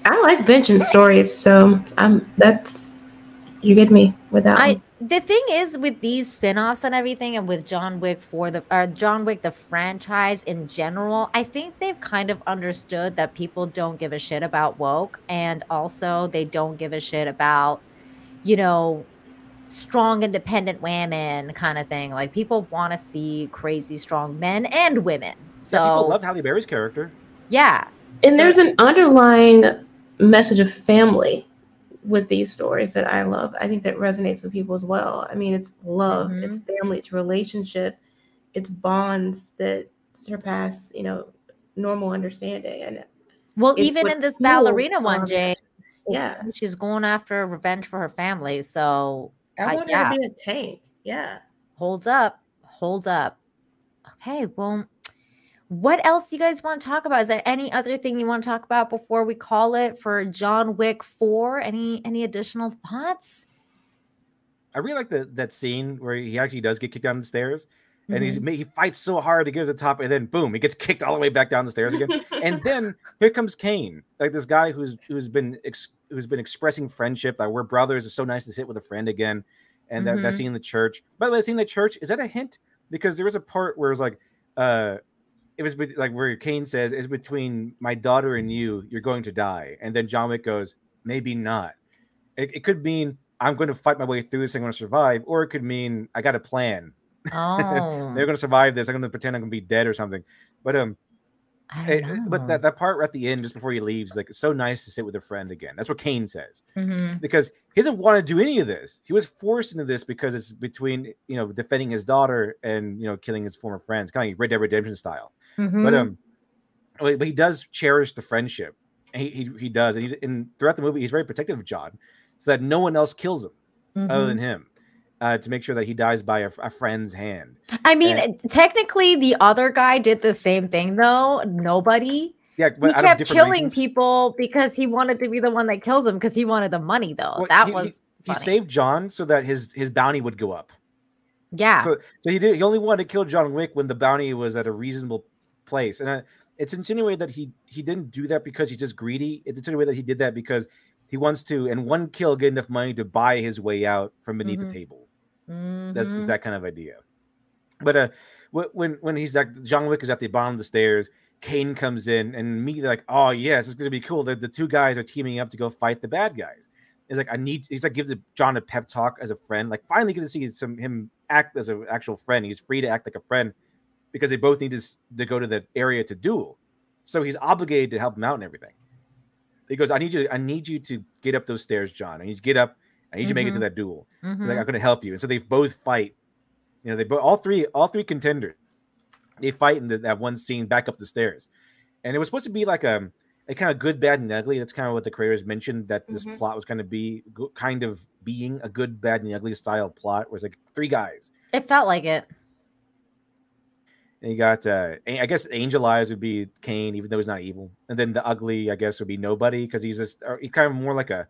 I like vengeance stories, so you get me with that one. The thing is with these spin-offs and everything, and with John Wick John Wick the franchise in general, I think they've kind of understood that people don't give a shit about woke, and also they don't give a shit about, you know, strong independent women kind of thing. Like, people want to see crazy strong men and women. So people love Halle Berry's character. Yeah. And there's an underlying message of family with these stories that I love. I think that resonates with people as well. I mean, it's love, it's family, it's relationship, it's bonds that surpass, you know, normal understanding. And well, even in this ballerina one, Jay, yeah, she's going after revenge for her family. So I want her to be a tank. Yeah. Holds up. Okay, well, what else do you guys want to talk about? Is there any other thing you want to talk about before we call it for John Wick 4? Any additional thoughts? I really like that scene where he actually does get kicked down the stairs, and he fights so hard to get to the top, and then boom, he gets kicked all the way back down the stairs again. And then here comes Kane, like this guy who's been expressing friendship, that we're brothers. It's so nice to sit with a friend again. And that scene in the church. By the way, that scene in the church, is that a hint? Because there was a part where it was like, it was like where Kane says, "It's between my daughter and you. You're going to die." And then John Wick goes, "Maybe not." It could mean I'm going to fight my way through this. I'm going to survive, or it could mean I got a plan. Oh, they're going to survive this. I'm going to pretend I'm going to be dead or something. But but that part at the end, just before he leaves, like, it's so nice to sit with a friend again. That's what Kane says, because he doesn't want to do any of this. He was forced into this because it's between, you know, defending his daughter and, you know, killing his former friends, kind of like Red Dead Redemption style. But he does cherish the friendship. He does, and throughout the movie, he's very protective of John, so that no one else kills him other than him. To make sure that he dies by a friend's hand. I mean, technically, the other guy did the same thing, though. Nobody. Yeah, but he kept killing people because he wanted to be the one that kills him, because he wanted the money, though. Well, he saved John so that his bounty would go up. Yeah. So he only wanted to kill John Wick when the bounty was at a reasonable place, and it's insinuated that he didn't do that because he's just greedy. It's insinuated that he did that because he wants to, in one kill, get enough money to buy his way out from beneath the table. That's that kind of idea. But when he's like, John Wick is at the bottom of the stairs, Kane comes in, and immediately like, oh yes, it's gonna be cool. The two guys are teaming up to go fight the bad guys. It's like, he's like, gives John a pep talk as a friend. Like, finally get to see him act as an actual friend. He's free to act like a friend because they both need to go to the area to duel. So he's obligated to help him out and everything. He goes, I need you to get up those stairs, John. I need you to get up. I need you to make it to that duel. He's like, I'm going to help you. And so they both fight. You know, they both, all three contenders, they fight in that one scene back up the stairs. And it was supposed to be like a kind of good, bad, and ugly. That's kind of what the creators mentioned, that this plot was going to be kind of being a good, bad, and ugly style plot, where it's like three guys. It felt like it. And you got, I guess, Angel Eyes would be Kane, even though he's not evil. And then the ugly, I guess, would be Nobody, because he's kind of more like a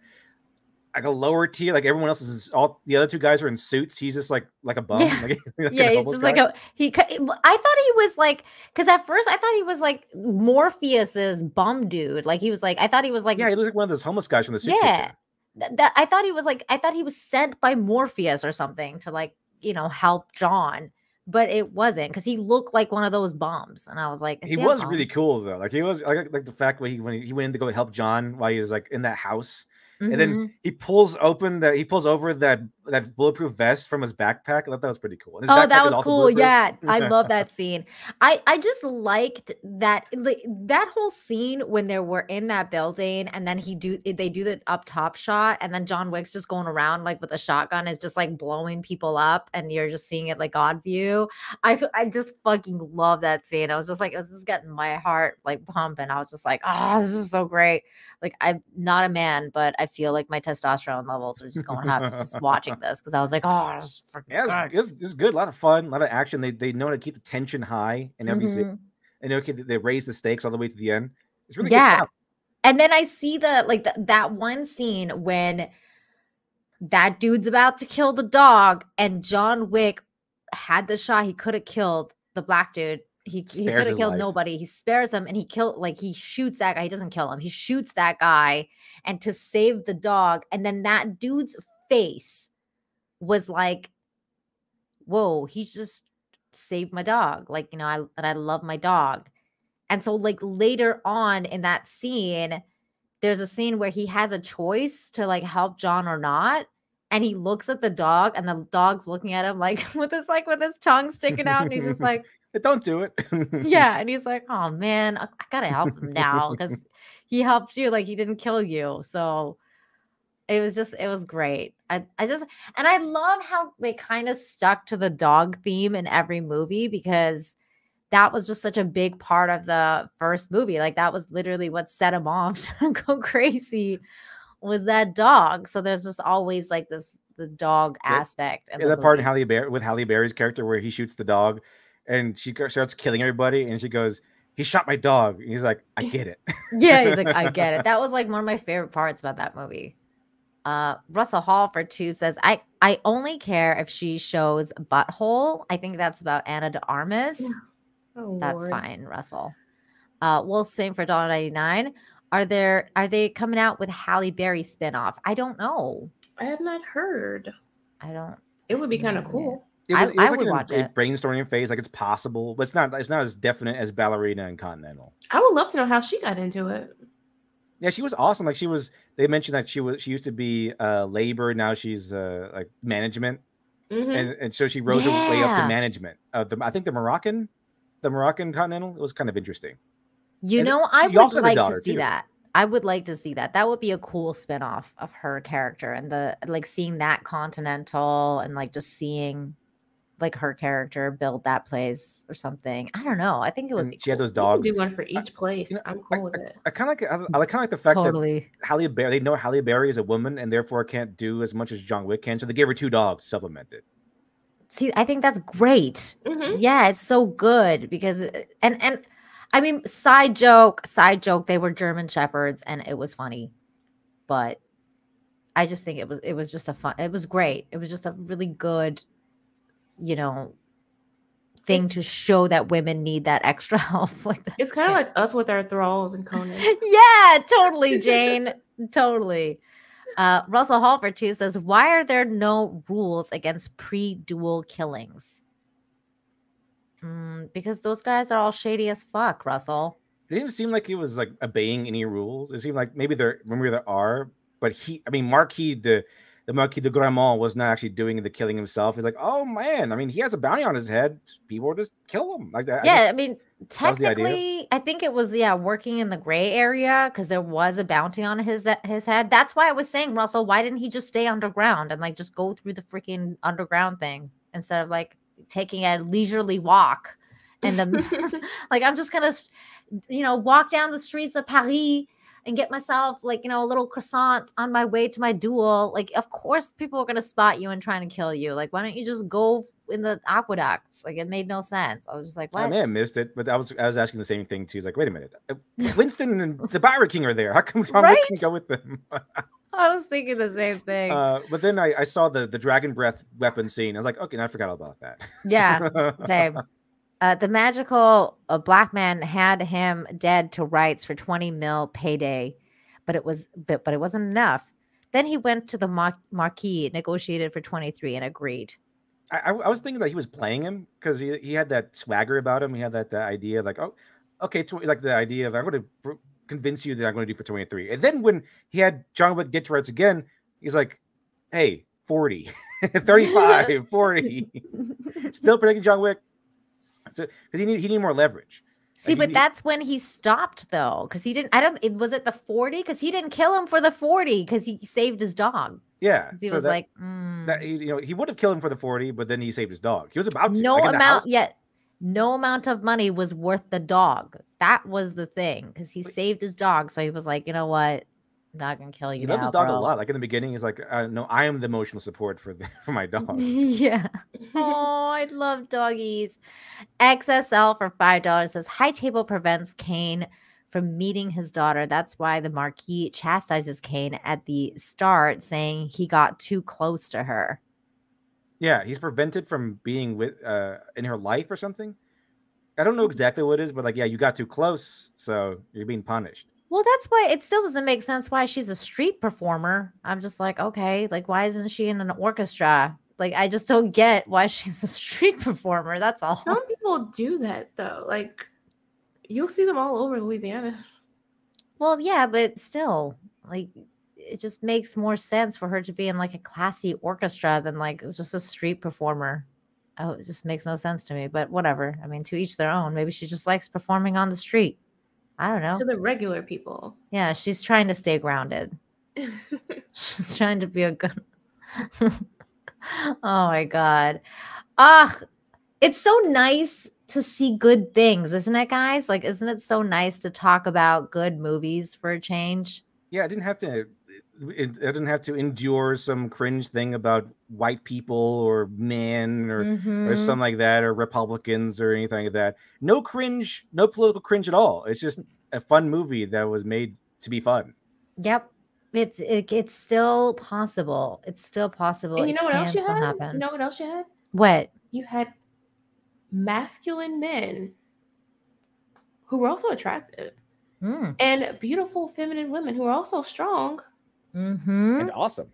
lower tier. Like everyone else is, all the other two guys are in suits. He's just like a bum. Yeah, he's just guy. I thought he was like, because at first I thought he was like Morpheus's bum dude. Like he was like, I thought he was like, yeah, he looked like one of those homeless guys from the suit. Yeah, I thought he was sent by Morpheus or something to like, you know, help John. But it wasn't, because he looked like one of those bums, and I was like, he was really cool though. Like he was like the fact when he went in to go help John while he was like in that house, and then he pulls over that bulletproof vest from his backpack. I thought that was pretty cool. Oh, that was cool. Yeah, I love that scene. I just liked that whole scene when they were in that building, and then they do the up top shot, and then John Wick's just going around like with a shotgun, is just like blowing people up, and you're just seeing it like God view. I just fucking love that scene. I was just like, it was just getting my heart like pumping. I was just like, oh, this is so great. Like, I'm not a man, but I feel like my testosterone levels are just going up just watching this, because I was like, oh, this is freaking good. It's good. A lot of fun, a lot of action. They know how to keep the tension high in every scene. And they raise the stakes all the way to the end. It's really good stuff. And then I see that one scene when that dude's about to kill the dog, and John Wick had the shot. He could have killed the black dude. He could have killed Nobody. He spares him, and he shoots that guy. He doesn't kill him. He shoots that guy, and to save the dog. And then that dude's face was like, whoa, he just saved my dog. Like, you know, I love my dog. And so like later on in that scene, there's a scene where he has a choice to like help John or not. And he looks at the dog, and the dog's looking at him like with his tongue sticking out. And he's just like, don't do it. Yeah. And he's like, oh man, I gotta help him now, because he helped you, like he didn't kill you. So it was great. I love how they kind of stuck to the dog theme in every movie, because that was just such a big part of the first movie. Like that was literally what set him off to go crazy, was that dog. So there's just always like the dog aspect. Yeah, that part in with Halle Berry's character where he shoots the dog, and she starts killing everybody, and she goes, he shot my dog. And he's like, I get it. Yeah, he's like, I get it. That was like one of my favorite parts about that movie. Russell Hall for 2 says, I only care if she shows butthole. I think that's about Anna de Armas. Yeah. Oh, that's Lord. fine, Russell. Wolf Spain for $1.99. Are they coming out with Halle Berry spinoff? I don't know. I have not heard. It would be kind of cool. I like would watch it. Brainstorming phase, like it's possible, but it's not as definite as Ballerina and Continental. I would love to know how she got into it. Yeah, she was awesome. Like they mentioned that she used to be labor, now she's like management, and so she rose her way up to management. I think the Moroccan Continental. It was kind of interesting. I would like to see that. I would like to see that. That would be a cool spinoff of her character, and seeing that Continental, and like just seeing like her character build that place or something. I don't know. I think it would be she had those dogs. Do one for each place. I'm cool with it. I kind of like the fact that Halle Berry, they know Halle Berry is a woman and therefore can't do as much as John Wick can, so they gave her 2 dogs to supplement it. See, I think that's great. Yeah, it's so good, because and I mean, side joke, they were German Shepherds, and it was funny, but I just think it was just it was great. It was just a really good, thing to show that women need that extra help. Like that. It's kind of like us with our thralls and Conan. Yeah, totally, Jane. Totally. Russell Halford too says, why are there no rules against pre-duel killings? Because those guys are all shady as fuck, Russell. It didn't seem like he was like obeying any rules. It seemed like maybe there are, but Marquis the Marquis de Gramont was not actually doing the killing himself. He's like, oh man, I mean, he has a bounty on his head. People will just kill him like that. Yeah, I mean, technically, I think it was working in the gray area because there was a bounty on his head. That's why I was saying, Russell, why didn't he just stay underground and like just go through the freaking underground thing instead of like taking a leisurely walk and the like I'm just gonna walk down the streets of Paris and get myself like a little croissant on my way to my duel. Like, of course people are gonna spot you and trying to kill you. Like, why don't you just go in the aqueducts? Like, it made no sense. I was just like, what? I may have missed it, but I was asking the same thing too. Like, wait a minute, Winston and the Pirate King are there. How come John Wick can go with them? I was thinking the same thing. But then I saw the dragon breath weapon scene. I was like, okay, I forgot all about that. Yeah, same. The magical black man had him dead to rights for 20 mil payday, but it wasn't enough. Then he went to the Marquis, negotiated for 23, and agreed. I was thinking that he was playing him because he had that swagger about him. He had that idea of like, oh, okay, like the idea of I'm going to convince you that I'm going to do for 23. And then when he had John Wick get to rights again, he's like, hey, 40, 35, 40, still protecting John Wick. Because he needed more leverage. See, but that's when he stopped though, because he didn't. Was it the 40? Because he didn't kill him for the 40 because he saved his dog. Yeah, he was like, he would have killed him for the 40, but then he saved his dog. He was about to. No amount of money was worth the dog. That was the thing, because he saved his dog. So he was like, you know what? I'm not gonna kill you. He loved his dog a lot. Like in the beginning, he's like, no, I am the emotional support for my dog. Yeah. Oh, I love doggies. XSL for $5 says High Table prevents Kane from meeting his daughter. That's why the Marquis chastises Kane at the start, saying he got too close to her. Yeah, he's prevented from being with in her life or something. I don't know exactly what it is, but like, yeah, you got too close, so you're being punished. Well, that's why it still doesn't make sense why she's a street performer. I'm just like, okay, like, why isn't she in an orchestra? Like, I just don't get why she's a street performer. That's all. Some people do that, though. Like, you'll see them all over Louisiana. Well, yeah, but still, like, it just makes more sense for her to be in, like, a classy orchestra than, like, just a street performer. Oh, it just makes no sense to me, but whatever. I mean, to each their own. Maybe she just likes performing on the street. I don't know. To the regular people. Yeah, she's trying to stay grounded. She's trying to be a good... Oh, my God. It's so nice to see good things, isn't it, guys? Like, isn't it so nice to talk about good movies for a change? Yeah, I didn't have to endure some cringe thing about white people or men or something like that, or Republicans or anything like that. No cringe, no political cringe at all. It's just a fun movie that was made to be fun. Yep. It's still possible. It's still possible. And you know what else you had? You know what else you had? What? You had masculine men who were also attractive. And beautiful feminine women who are also strong. And awesome.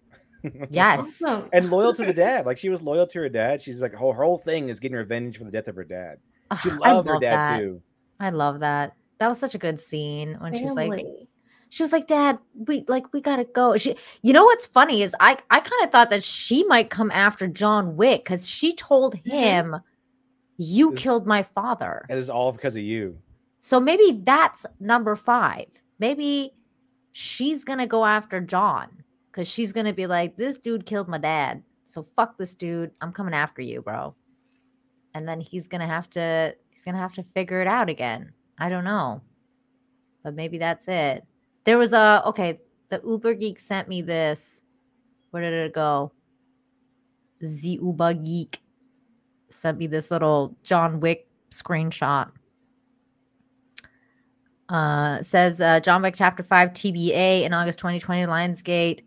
Yes. Awesome. And loyal to the dad. Like, she was loyal to her dad. She's like, her whole thing is getting revenge for the death of her dad. She loved her dad too. I love that. That was such a good scene when she was like, Dad, we gotta go. You know what's funny is I kind of thought that she might come after John Wick because she told him, you killed my father. And it's all because of you. So maybe that's number 5. Maybe she's going to go after John because she's going to be like, this dude killed my dad. So fuck this dude. I'm coming after you, bro. And then he's going to have to figure it out again. I don't know. But maybe that's it. There was the Uber Geek sent me this. Where did it go? The Uber Geek sent me this little John Wick screenshot. Says John Wick Chapter 5 TBA in August 2020, Lionsgate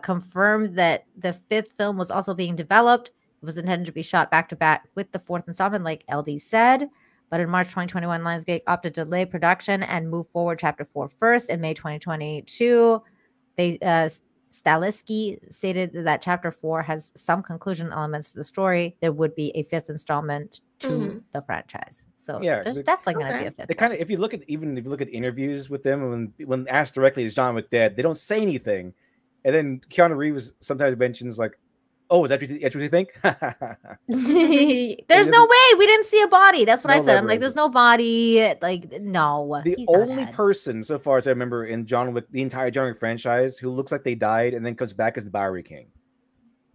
confirmed that the 5th film was also being developed. It was intended to be shot back-to-back with the 4th installment, like LD said. But in March 2021, Lionsgate opted to delay production and move forward Chapter 4 first. In May 2022, they Stahelski stated that Chapter 4 has some conclusion elements to the story. There would be a 5th installment to the franchise. So there's definitely going to be a 5th. They kind of, if you look at interviews with them, when asked directly, is John Wick dead? They don't say anything, and then Keanu Reeves sometimes mentions like, "Oh, is that what you think?" There's no way. We didn't see a body. That's what I said. I'm like, there's no body. Like, no. The only person, so far as I remember, in John Wick, the entire John Wick franchise, who looks like they died and then comes back as the Bowery King.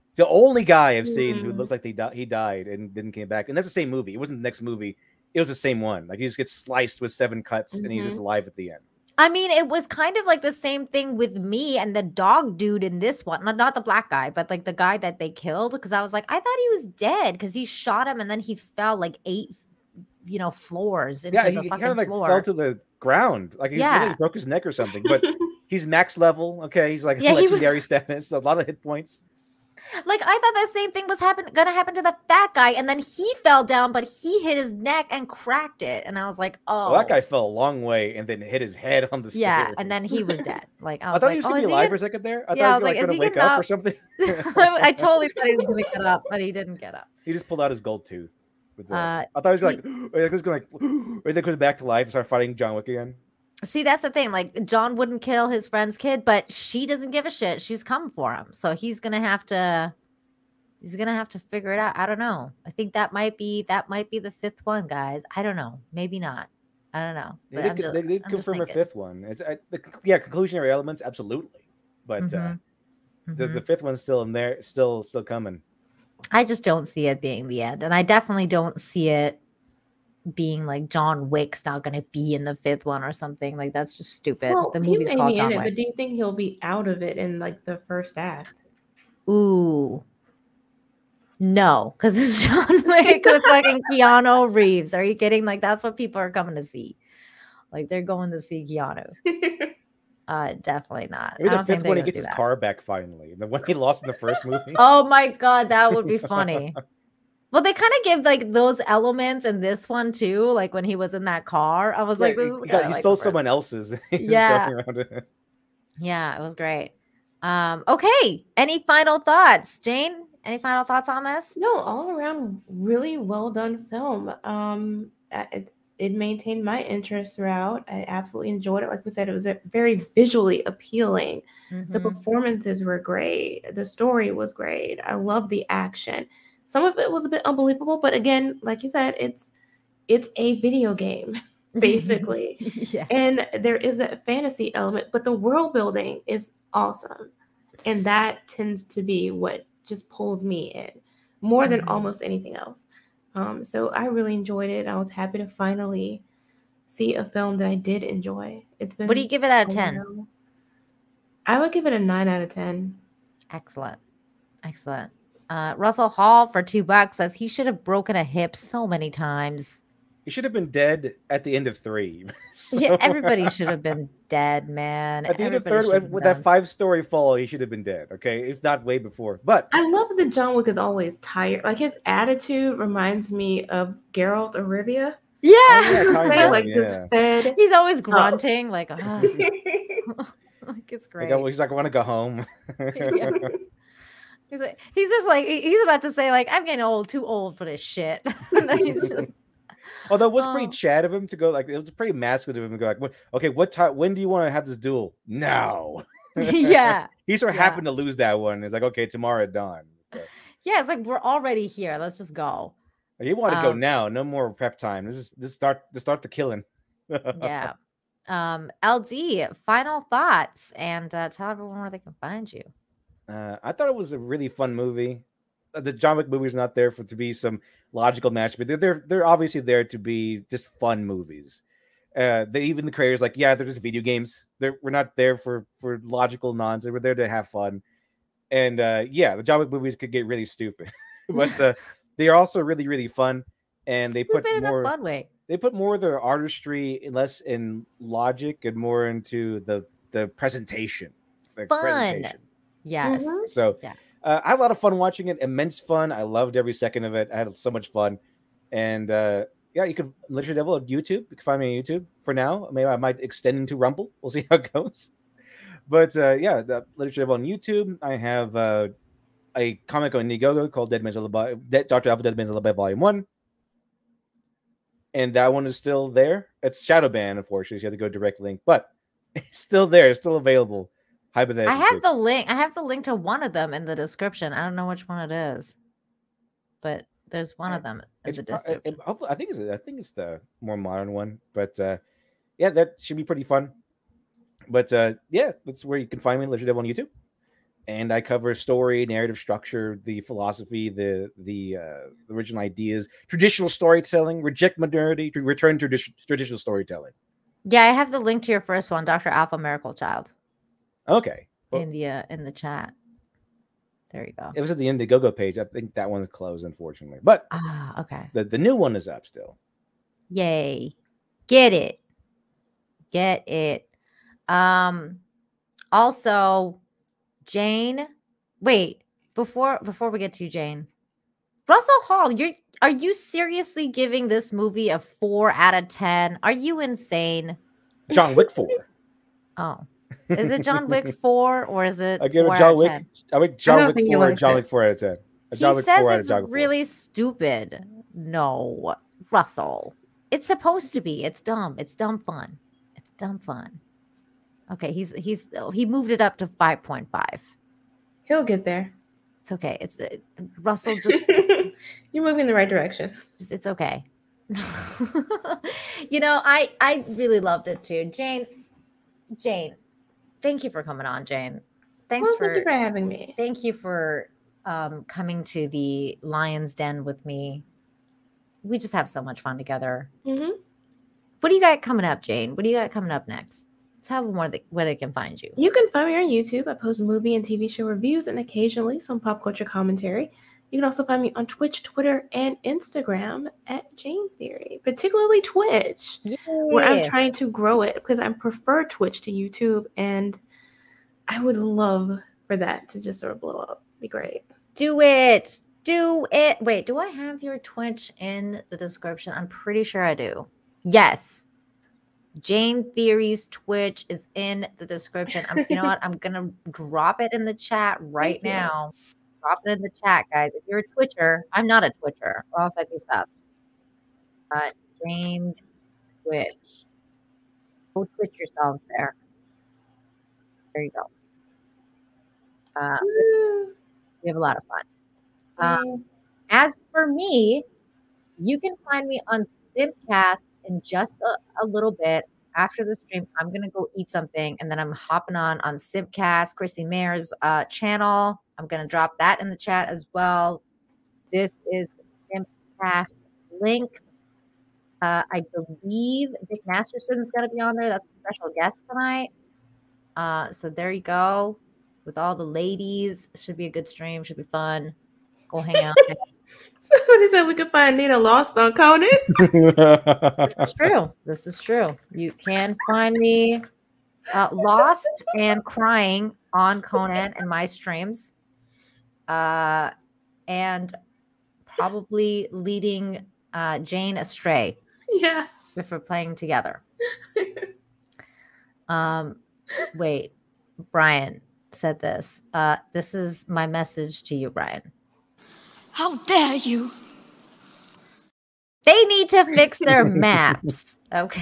It's the only guy I've seen who looks like he died and then came back. And that's the same movie. It wasn't the next movie. It was the same one. Like, he just gets sliced with 7 cuts and he's just alive at the end. I mean, it was kind of like the same thing with me and the dog dude in this one. Not the black guy, but like the guy that they killed. Because I was like, I thought he was dead because he shot him and then he fell like 8, floors into the fucking he kind of like floor. fell to the ground. Like he really broke his neck or something. But he's max level. Okay, he's like legendary status. A lot of hit points. Like, I thought the same thing was gonna happen to the fat guy, and then he fell down, but he hit his neck and cracked it. And I was like, oh. Well, that guy fell a long way and then hit his head on the stairs. Yeah, and then he was dead. Like, I thought he was gonna be alive for a second there. I thought he was gonna wake up or something. I totally thought he was gonna get up, but he didn't get up. He just pulled out his gold tooth. I thought he was like, or they come back to life and start fighting John Wick again. See, that's the thing. Like, John wouldn't kill his friend's kid, but she doesn't give a shit. She's come for him, so he's gonna have to figure it out. I don't know. I think that might be the 5th one, guys. I don't know. Maybe not. I don't know. They did confirm a 5th one. It's conclusionary elements, absolutely, but the 5th one's still in there, still coming. I just don't see it being the end, and I definitely don't see it being like John Wick's not going to be in the 5th one or something. Like, that's just stupid. Well, the movie's called John Wick. But do you think he'll be out of it in like the first act? Ooh. No, because it's John Wick with fucking Keanu Reeves. Are you kidding? Like, that's what people are coming to see. Like, they're going to see Keanu. Definitely not. Maybe the 5th one, he gets his car back finally. The one he lost in the first movie. Oh my god, that would be funny. Well, they kind of give like those elements in this one too. Like when he was in that car, I was like, this is he stole someone else's. Yeah, yeah, it was great. Okay, any final thoughts, Jane? Any final thoughts on this? No, all around really well done film. It maintained my interest throughout. I absolutely enjoyed it. Like we said, it was very visually appealing. The performances were great. The story was great. I love the action. Some of it was a bit unbelievable, but again, like you said, it's a video game, basically. Yeah. And there is that fantasy element, but the world building is awesome. And that tends to be what just pulls me in more than almost anything else. So I really enjoyed it. I was happy to finally see a film that I did enjoy. It's been. What do you give it out of 10? I would give it a 9 out of 10. Excellent. Russell Hall for $2 says he should have broken a hip so many times. He should have been dead at the end of 3. So, yeah, everybody should have been dead, man. At the end of 3, with that 5-story fall, he should have been dead. Okay, if not way before. But I love that John Wick is always tired. Like his attitude reminds me of Geralt of Rivia. Yeah, this fed. He's always grunting, like, like it's great. He's like, I want to go home. Yeah. He's just like he's about to say like, I'm getting too old for this shit. He's just. Although it was pretty Chad of him to go like, it was pretty masculine of him to go like, okay, what time? When do you want to have this duel? Now. Yeah. He sort of happened to lose that one. It's like, okay, tomorrow at dawn. Okay. Yeah, it's like we're already here. Let's just go. You want to go now? No more prep time. This start the killing. Yeah. LD, final thoughts, and tell everyone where they can find you. I thought it was a really fun movie. The John Wick movie is not there to be some logical match, but they're obviously there to be just fun movies. Even the creators like, yeah, they're just video games. We're not there for logical nonsense. We're there to have fun. And the John Wick movies could get really stupid, but they are also really, really fun. And they put more fun way. They put more of their artistry, less in logic and more into the presentation. Fun. Yes. So I had a lot of fun watching it. Immense fun. I loved every second of it. I had so much fun. And you can literally Devil on YouTube. You can find me on YouTube for now. Maybe I might extend into Rumble. We'll see how it goes. But yeah, the Literature Devil on YouTube. I have a comic on Indiegogo called Dead Man's Lullaby, Dr. Alpha Dead Man's Lullaby Volume 1. And that one is still there. It's shadow banned, unfortunately. So you have to go direct link, but it's still there. It's still available. I have the link. I have the link to one of them in the description. I don't know which one it is, but there's one of them in the description. I think it's the more modern one, but yeah, that should be pretty fun. But yeah, that's where you can find me, Literature Devil on YouTube. And I cover story, narrative structure, the philosophy, the original ideas, traditional storytelling, reject modernity, to return to traditional storytelling. Yeah, I have the link to your first one, Dr. Alpha Miracle Child. Okay. Well, in the chat. There you go. It was at the Indiegogo page. I think that one's closed, unfortunately. But okay. The new one is up still. Yay. Get it. Get it. Also, Jane, wait, before we get to Jane, Russell Hall, are you seriously giving this movie a 4 out of 10? Are you insane? John Wick 4. Oh, is it John Wick 4 or is it? I give it John Wick. I think John Wick 4. John Wick 4 out of 10. He says it's really stupid. No, Russell, it's supposed to be. It's dumb. It's dumb fun. It's dumb fun. Okay, he moved it up to 5.5. He'll get there. It's okay. It's Russell. Just you're moving in the right direction. It's okay. You know, I really loved it too. Jane, thank you for coming on, Jane. Thank you for having me. Thank you for coming to the Lion's Den with me. We just have so much fun together. Mm-hmm. What do you got coming up, Jane? What do you got coming up next? Tell them where they can find you. You can find me on YouTube. I post movie and TV show reviews and occasionally some pop culture commentary. You can also find me on Twitch, Twitter, and Instagram at Jane Theory, particularly Twitch, where I'm trying to grow it because I prefer Twitch to YouTube, and I would love for that to just sort of blow up. Be great. Do it. Do it. Wait, do I have your Twitch in the description? I'm pretty sure I do. Yes. Jane Theory's Twitch is in the description. You know what? I'm going to drop it in the chat right now. Drop it in the chat, guys. If you're a Twitcher, I'm not a Twitcher, or else I'd be subbed. Jane's Twitch. Go Twitch yourselves there. There you go. We have a lot of fun. As for me, you can find me on Simpcast in just a little bit. After the stream, I'm going to go eat something, and then I'm hopping on Simpcast, Chrissy Mayer's channel. I'm going to drop that in the chat as well. This is Simpcast link. I believe Dick Masterson's going to be on there. That's a special guest tonight. So there you go. With all the ladies, should be a good stream. Should be fun. Go hang out. Somebody said we could find Nina lost on Conan. This is true. This is true. You can find me lost and crying on Conan in my streams. And probably leading Jane astray. Yeah. If we're playing together. Wait, Brian said this. This is my message to you, Brian. How dare you? They need to fix their maps. Okay.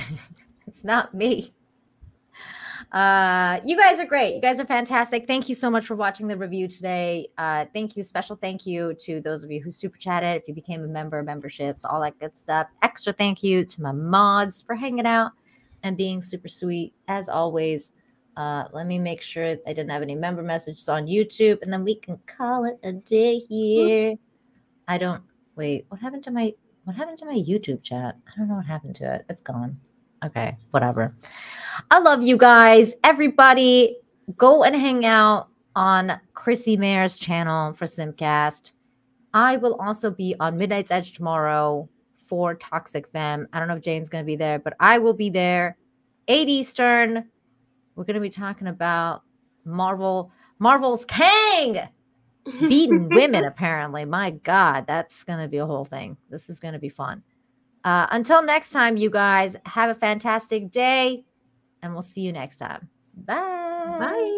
It's not me. You guys are great. You guys are fantastic. Thank you so much for watching the review today. Thank you. Special thank you to those of you who super chatted, if you became a member, memberships, all that good stuff. Extra thank you to my mods for hanging out and being super sweet as always. Let me make sure I didn't have any member messages on YouTube, and then we can call it a day here. Wait, what happened to my YouTube chat? I don't know what happened to it. It's gone. Okay, whatever. I love you guys. Everybody, go and hang out on Chrissy Mayer's channel for Simpcast. I will also be on Midnight's Edge tomorrow for Toxic Femme. I don't know if Jane's going to be there, but I will be there. 8 Eastern. We're going to be talking about Marvel's Kang beating women, apparently. My God, that's going to be a whole thing. This is going to be fun. Until next time, you guys, have a fantastic day, and we'll see you next time. Bye. Bye. Bye.